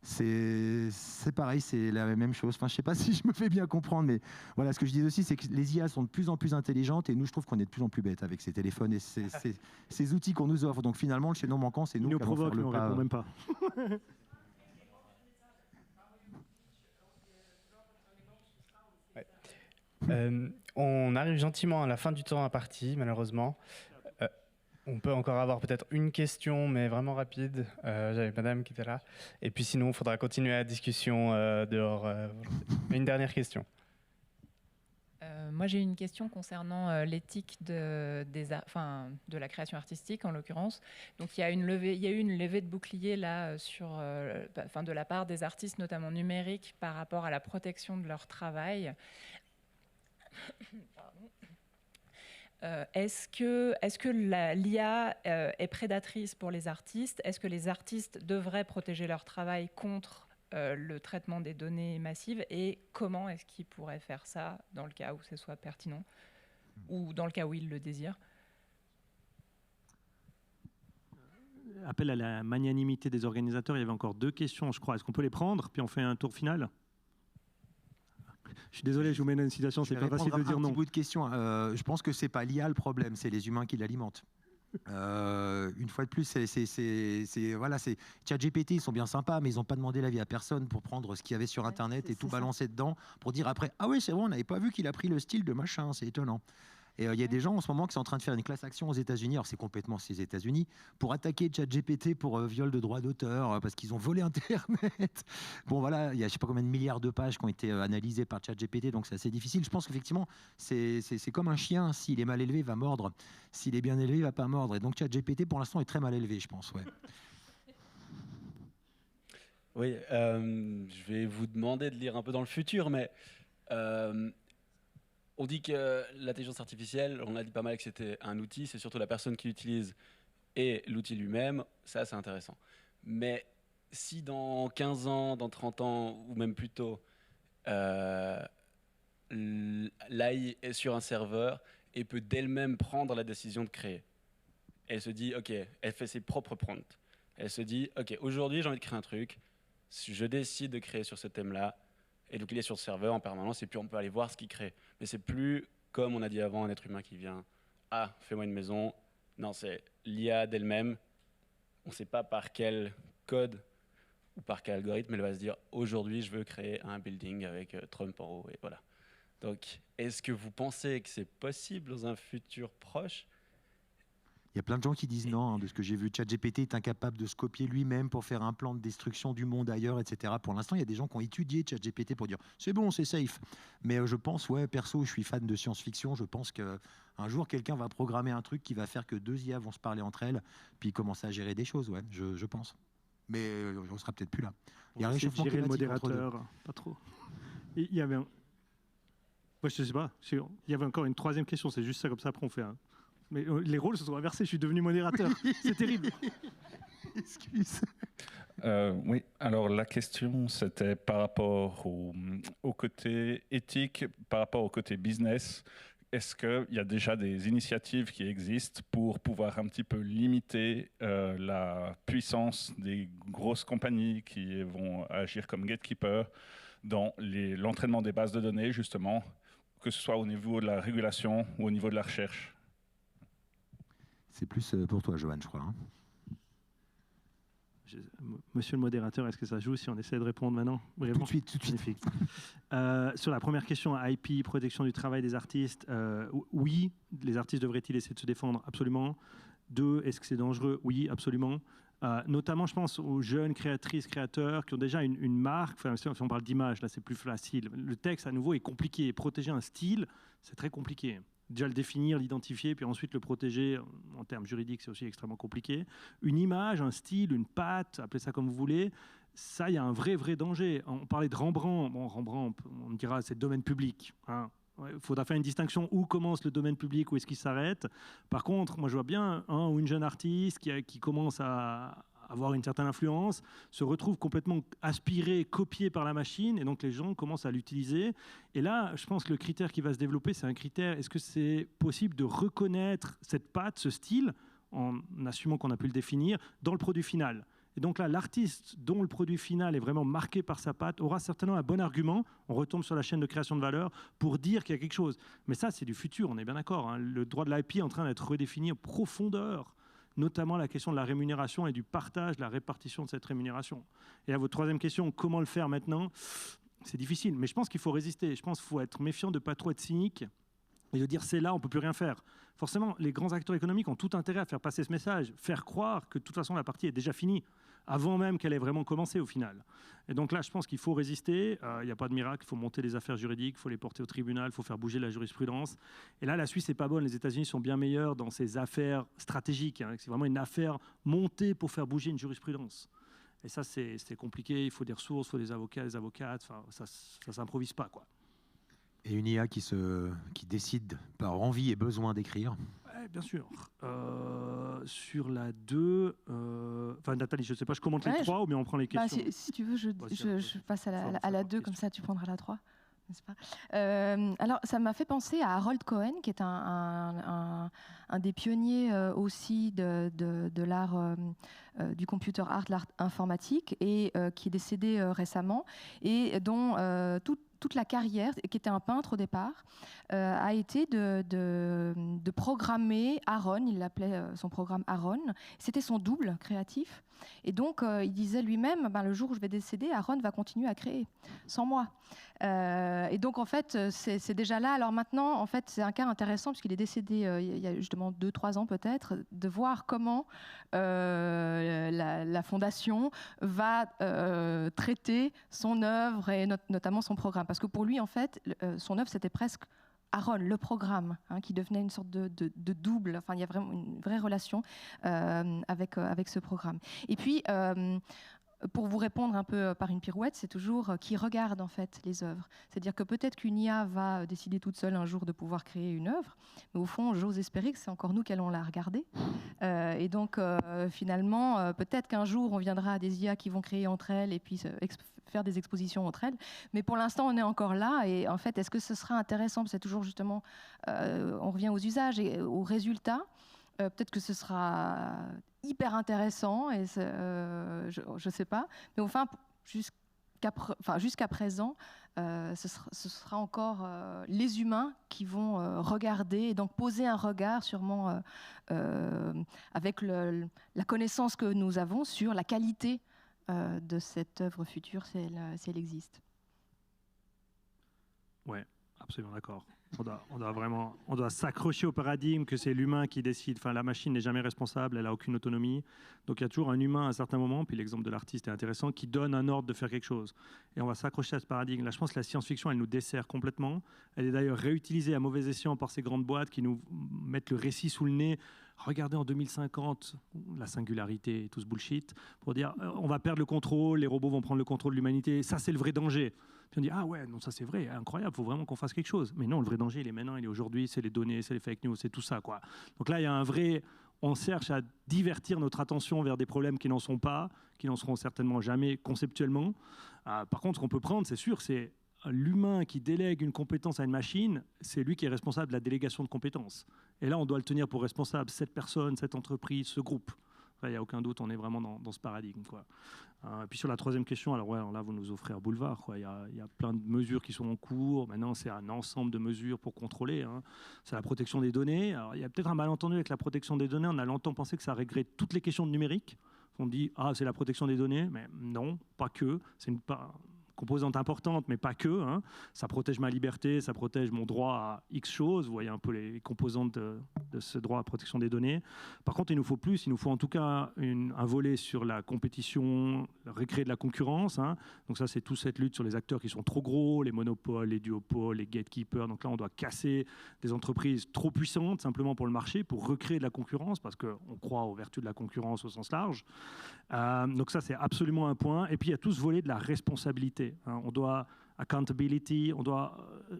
C'est pareil, c'est la même chose. Enfin, je ne sais pas si je me fais bien comprendre, mais voilà, ce que je dis aussi, c'est que les IA sont de plus en plus intelligentes et nous, je trouve qu'on est de plus en plus bêtes avec ces téléphones et ces outils qu'on nous offre. Donc finalement, le chaînon manquant, c'est nous qui allons faire le pas. Il nous répond même pas. On arrive gentiment à la fin du temps imparti, malheureusement. On peut encore avoir peut-être une question, mais vraiment rapide. J'avais madame qui était là. Et puis sinon, il faudra continuer la discussion dehors. Une dernière question. Moi, j'ai une question concernant l'éthique de la création artistique, en l'occurrence. Donc, il y a eu une levée de bouclier là, de la part des artistes, notamment numériques, par rapport à la protection de leur travail. Pardon. Est-ce que l'IA est prédatrice pour les artistes? Est-ce que les artistes devraient protéger leur travail contre le traitement des données massives? Et comment est-ce qu'ils pourraient faire ça dans le cas où ce soit pertinent ou dans le cas où ils le désirent? Appel à la magnanimité des organisateurs. Il y avait encore 2 questions, je crois. Est-ce qu'on peut les prendre? Puis on fait un tour final? Je suis désolé, je vous mets dans une situation, c'est pas facile de dire non. Un petit bout de question. Je pense que c'est pas l'IA le problème, c'est les humains qui l'alimentent. Une fois de plus, voilà, ChatGPT, ils sont bien sympas, mais ils n'ont pas demandé l'avis à personne pour prendre ce qu'il y avait sur Internet et tout balancer dedans pour dire après « Ah oui, c'est vrai, on n'avait pas vu qu'il a pris le style de machin, c'est étonnant ». Et il y a des gens en ce moment qui sont en train de faire une class action aux États-Unis, alors c'est complètement ces États-Unis, pour attaquer ChatGPT pour viol de droits d'auteur, parce qu'ils ont volé Internet. Bon voilà, il y a je ne sais pas combien de milliards de pages qui ont été analysées par ChatGPT, donc c'est assez difficile. Je pense qu'effectivement, c'est comme un chien, s'il est mal élevé, il va mordre. S'il est bien élevé, il ne va pas mordre. Et donc ChatGPT, pour l'instant, est très mal élevé, je pense. Ouais. Oui, je vais vous demander de lire un peu dans le futur, mais... on dit que l'intelligence artificielle, on a dit pas mal que c'était un outil, c'est surtout la personne qui l'utilise et l'outil lui-même, ça c'est intéressant. Mais si dans 15 ans, dans 30 ans, ou même plus tôt, l'AI est sur un serveur et peut d'elle-même prendre la décision de créer. Elle se dit, ok, elle fait ses propres prompts. Elle se dit, ok, aujourd'hui j'ai envie de créer un truc, je décide de créer sur ce thème-là, et donc il est sur le serveur en permanence, et puis on peut aller voir ce qu'il crée. Mais c'est plus comme on a dit avant, un être humain qui vient « Ah, fais-moi une maison ». Non, c'est l'IA d'elle-même. On ne sait pas par quel code ou par quel algorithme elle va se dire « Aujourd'hui, je veux créer un building avec Trump en haut ». Et voilà. Donc, est-ce que vous pensez que c'est possible dans un futur proche ? Il y a plein de gens qui disent non, hein, de ce que j'ai vu. ChatGPT est incapable de se copier lui-même pour faire un plan de destruction du monde ailleurs, etc. Pour l'instant, il y a des gens qui ont étudié ChatGPT pour dire c'est bon, c'est safe. Mais je pense, perso, je suis fan de science-fiction. Je pense qu'un jour, quelqu'un va programmer un truc qui va faire que 2 IA vont se parler entre elles, puis commencer à gérer des choses. Ouais, je pense. Mais on sera peut-être plus là. Il y a un réchauffement gérer le climatique modérateur, pas trop. Il y avait un... Ouais, je sais pas. Il y avait encore une troisième question. C'est juste ça, comme ça, après on fait un... Mais les rôles se sont inversés, je suis devenu modérateur. C'est terrible. Excuse. Oui, alors la question, c'était par rapport au côté éthique, par rapport au côté business. Est-ce qu'il y a déjà des initiatives qui existent pour pouvoir un petit peu limiter la puissance des grosses compagnies qui vont agir comme gatekeepers dans l'entraînement des bases de données, justement, que ce soit au niveau de la régulation ou au niveau de la recherche? C'est plus pour toi, Johan, je crois. Hein. Monsieur le modérateur, est-ce que ça joue si on essaie de répondre maintenant? Tout de suite. Magnifique. Sur la première question, IP, protection du travail des artistes, oui, les artistes devraient-ils essayer de se défendre? Absolument. 2, est-ce que c'est dangereux? Oui, absolument. Notamment, je pense aux jeunes créatrices, créateurs qui ont déjà une marque. Enfin, si on parle d'image, là, c'est plus facile. Le texte, à nouveau, est compliqué. Protéger un style, c'est très compliqué. Déjà le définir, l'identifier, puis ensuite le protéger en termes juridiques, c'est aussi extrêmement compliqué. Une image, un style, une patte, appelez ça comme vous voulez, ça, il y a un vrai danger. On parlait de Rembrandt. Bon, Rembrandt, on me dira, c'est domaine public. Hein. Il faudra faire une distinction où commence le domaine public, où est-ce qu'il s'arrête. Par contre, moi, je vois bien un ou une jeune artiste qui commence à avoir une certaine influence, se retrouve complètement aspiré, copié par la machine, et donc les gens commencent à l'utiliser. Et là, je pense que le critère qui va se développer, c'est un critère, est-ce que c'est possible de reconnaître cette patte, ce style, en assumant qu'on a pu le définir, dans le produit final. Et donc là, l'artiste dont le produit final est vraiment marqué par sa patte aura certainement un bon argument, on retombe sur la chaîne de création de valeur, pour dire qu'il y a quelque chose. Mais ça, c'est du futur, on est bien d'accord. Hein. Le droit de l'IP est en train d'être redéfini en profondeur, notamment la question de la rémunération et du partage, de la répartition de cette rémunération. Et à votre troisième question, comment le faire maintenant? C'est difficile, mais je pense qu'il faut résister. Je pense qu'il faut être méfiant de ne pas trop être cynique et de dire c'est là, on ne peut plus rien faire. Forcément, les grands acteurs économiques ont tout intérêt à faire passer ce message, faire croire que de toute façon la partie est déjà finie, avant même qu'elle ait vraiment commencé au final. Et donc là, je pense qu'il faut résister. Il n'y a pas de miracle, il faut monter les affaires juridiques, il faut les porter au tribunal, il faut faire bouger la jurisprudence. Et là, la Suisse n'est pas bonne, les États-Unis sont bien meilleurs dans ces affaires stratégiques. Hein. C'est vraiment une affaire montée pour faire bouger une jurisprudence. Et ça, c'est compliqué, il faut des ressources, il faut des avocats, des avocates, enfin, ça ne s'improvise pas, quoi. Et une IA qui décide par envie et besoin d'écrire. Ouais, bien sûr. Sur la 2, Nathalie, je ne sais pas, je commente les 3 ou bien on prend les questions. Si tu veux, je passe à la 2, comme ça tu prendras la 3. N'est-ce pas alors, ça m'a fait penser à Harold Cohen, qui est un des pionniers aussi de l'art, du computer art, l'art informatique, et qui est décédé récemment, et dont toute la carrière, qui était un peintre au départ, a été de programmer Aaron. Il l'appelait son programme Aaron. C'était son double créatif. Et donc, il disait lui-même, le jour où je vais décéder, Aaron va continuer à créer, sans moi. Et donc, en fait, c'est déjà là. Alors maintenant, en fait, c'est un cas intéressant, puisqu'il est décédé il y a justement 2-3 ans peut-être, de voir comment la Fondation va traiter son œuvre et notamment son programme. Parce que pour lui, en fait, son œuvre, c'était presque Aaron, le programme, qui devenait une sorte de double. Enfin, il y a vraiment une vraie relation avec ce programme. Et puis, pour vous répondre un peu par une pirouette, c'est toujours qui regarde en fait les œuvres. C'est-à-dire que peut-être qu'une IA va décider toute seule un jour de pouvoir créer une œuvre, mais au fond, j'ose espérer que c'est encore nous qui allons la regarder. Et donc, finalement, peut-être qu'un jour, on viendra à des IA qui vont créer entre elles et puis faire des expositions entre elles. Mais pour l'instant, on est encore là. Et en fait, est-ce que ce sera intéressant? C'est toujours justement, on revient aux usages et aux résultats. Peut-être que ce sera hyper intéressant, et je ne sais pas. Mais enfin, jusqu'à présent, ce sera encore les humains qui vont regarder et donc poser un regard sûrement avec la connaissance que nous avons sur la qualité de cette œuvre future si elle existe. Ouais, absolument d'accord. On doit s'accrocher au paradigme que c'est l'humain qui décide. Enfin, la machine n'est jamais responsable, elle n'a aucune autonomie. Donc il y a toujours un humain à un certain moment, puis l'exemple de l'artiste est intéressant, qui donne un ordre de faire quelque chose. Et on va s'accrocher à ce paradigme. Là, je pense que la science-fiction, elle nous dessert complètement. Elle est d'ailleurs réutilisée à mauvais escient par ces grandes boîtes qui nous mettent le récit sous le nez. Regardez en 2050, la singularité et tout ce bullshit, pour dire on va perdre le contrôle, les robots vont prendre le contrôle de l'humanité, ça c'est le vrai danger. Puis on dit ah ouais, non ça c'est vrai, incroyable, il faut vraiment qu'on fasse quelque chose. Mais non, le vrai danger il est maintenant, il est aujourd'hui, c'est les données, c'est les fake news, c'est tout ça quoi. Donc là il y a un vrai, on cherche à divertir notre attention vers des problèmes qui n'en sont pas, qui n'en seront certainement jamais conceptuellement. Par contre, ce qu'on peut prendre, c'est sûr, c'est l'humain qui délègue une compétence à une machine, c'est lui qui est responsable de la délégation de compétences. Et là, on doit le tenir pour responsable, cette personne, cette entreprise, ce groupe. Il n'y a aucun doute, on est vraiment dans ce paradigme, quoi. Et puis sur la troisième question, alors là, vous nous offrez un boulevard, quoi. Il y a plein de mesures qui sont en cours. Maintenant, c'est un ensemble de mesures pour contrôler. C'est la protection des données. Alors, il y a peut-être un malentendu avec la protection des données. On a longtemps pensé que ça réglerait toutes les questions de numérique. On dit, c'est la protection des données, mais non, pas que. C'est une composante importante, mais pas que. Ça protège ma liberté, ça protège mon droit à X choses. Vous voyez un peu les composantes de ce droit à protection des données. Par contre, il nous faut plus. Il nous faut en tout cas un volet sur la compétition, recréer de la concurrence. Donc ça, c'est toute cette lutte sur les acteurs qui sont trop gros, les monopoles, les duopoles, les gatekeepers. Donc là, on doit casser des entreprises trop puissantes simplement pour le marché, pour recréer de la concurrence, parce qu'on croit aux vertus de la concurrence au sens large. Donc ça, c'est absolument un point. Et puis, il y a tout ce volet de la responsabilité. On doit accountability, on doit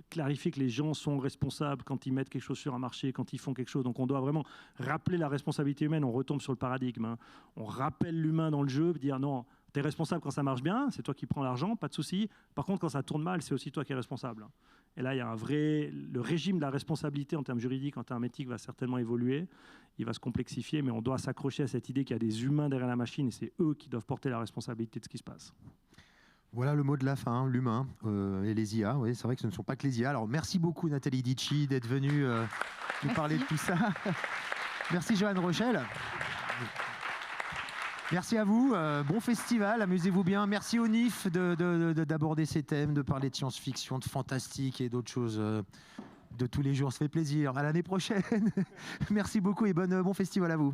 clarifier que les gens sont responsables quand ils mettent quelque chose sur un marché, quand ils font quelque chose. Donc on doit vraiment rappeler la responsabilité humaine. On retombe sur le paradigme. On rappelle l'humain dans le jeu, dire non, tu es responsable quand ça marche bien, c'est toi qui prends l'argent, pas de souci. Par contre, quand ça tourne mal, c'est aussi toi qui es responsable. Et là, il y a le régime de la responsabilité en termes juridiques, en termes éthiques, va certainement évoluer. Il va se complexifier, mais on doit s'accrocher à cette idée qu'il y a des humains derrière la machine et c'est eux qui doivent porter la responsabilité de ce qui se passe. Voilà le mot de la fin, l'humain et les IA. Oui, c'est vrai que ce ne sont pas que les IA. Alors merci beaucoup Nathalie Dichi d'être venue nous parler de tout ça. Merci Joanne Rochelle. Merci à vous, bon festival, amusez-vous bien. Merci au NIF d'aborder ces thèmes, de parler de science-fiction, de fantastique et d'autres choses de tous les jours. Ça fait plaisir. À l'année prochaine. Merci beaucoup et bon festival à vous.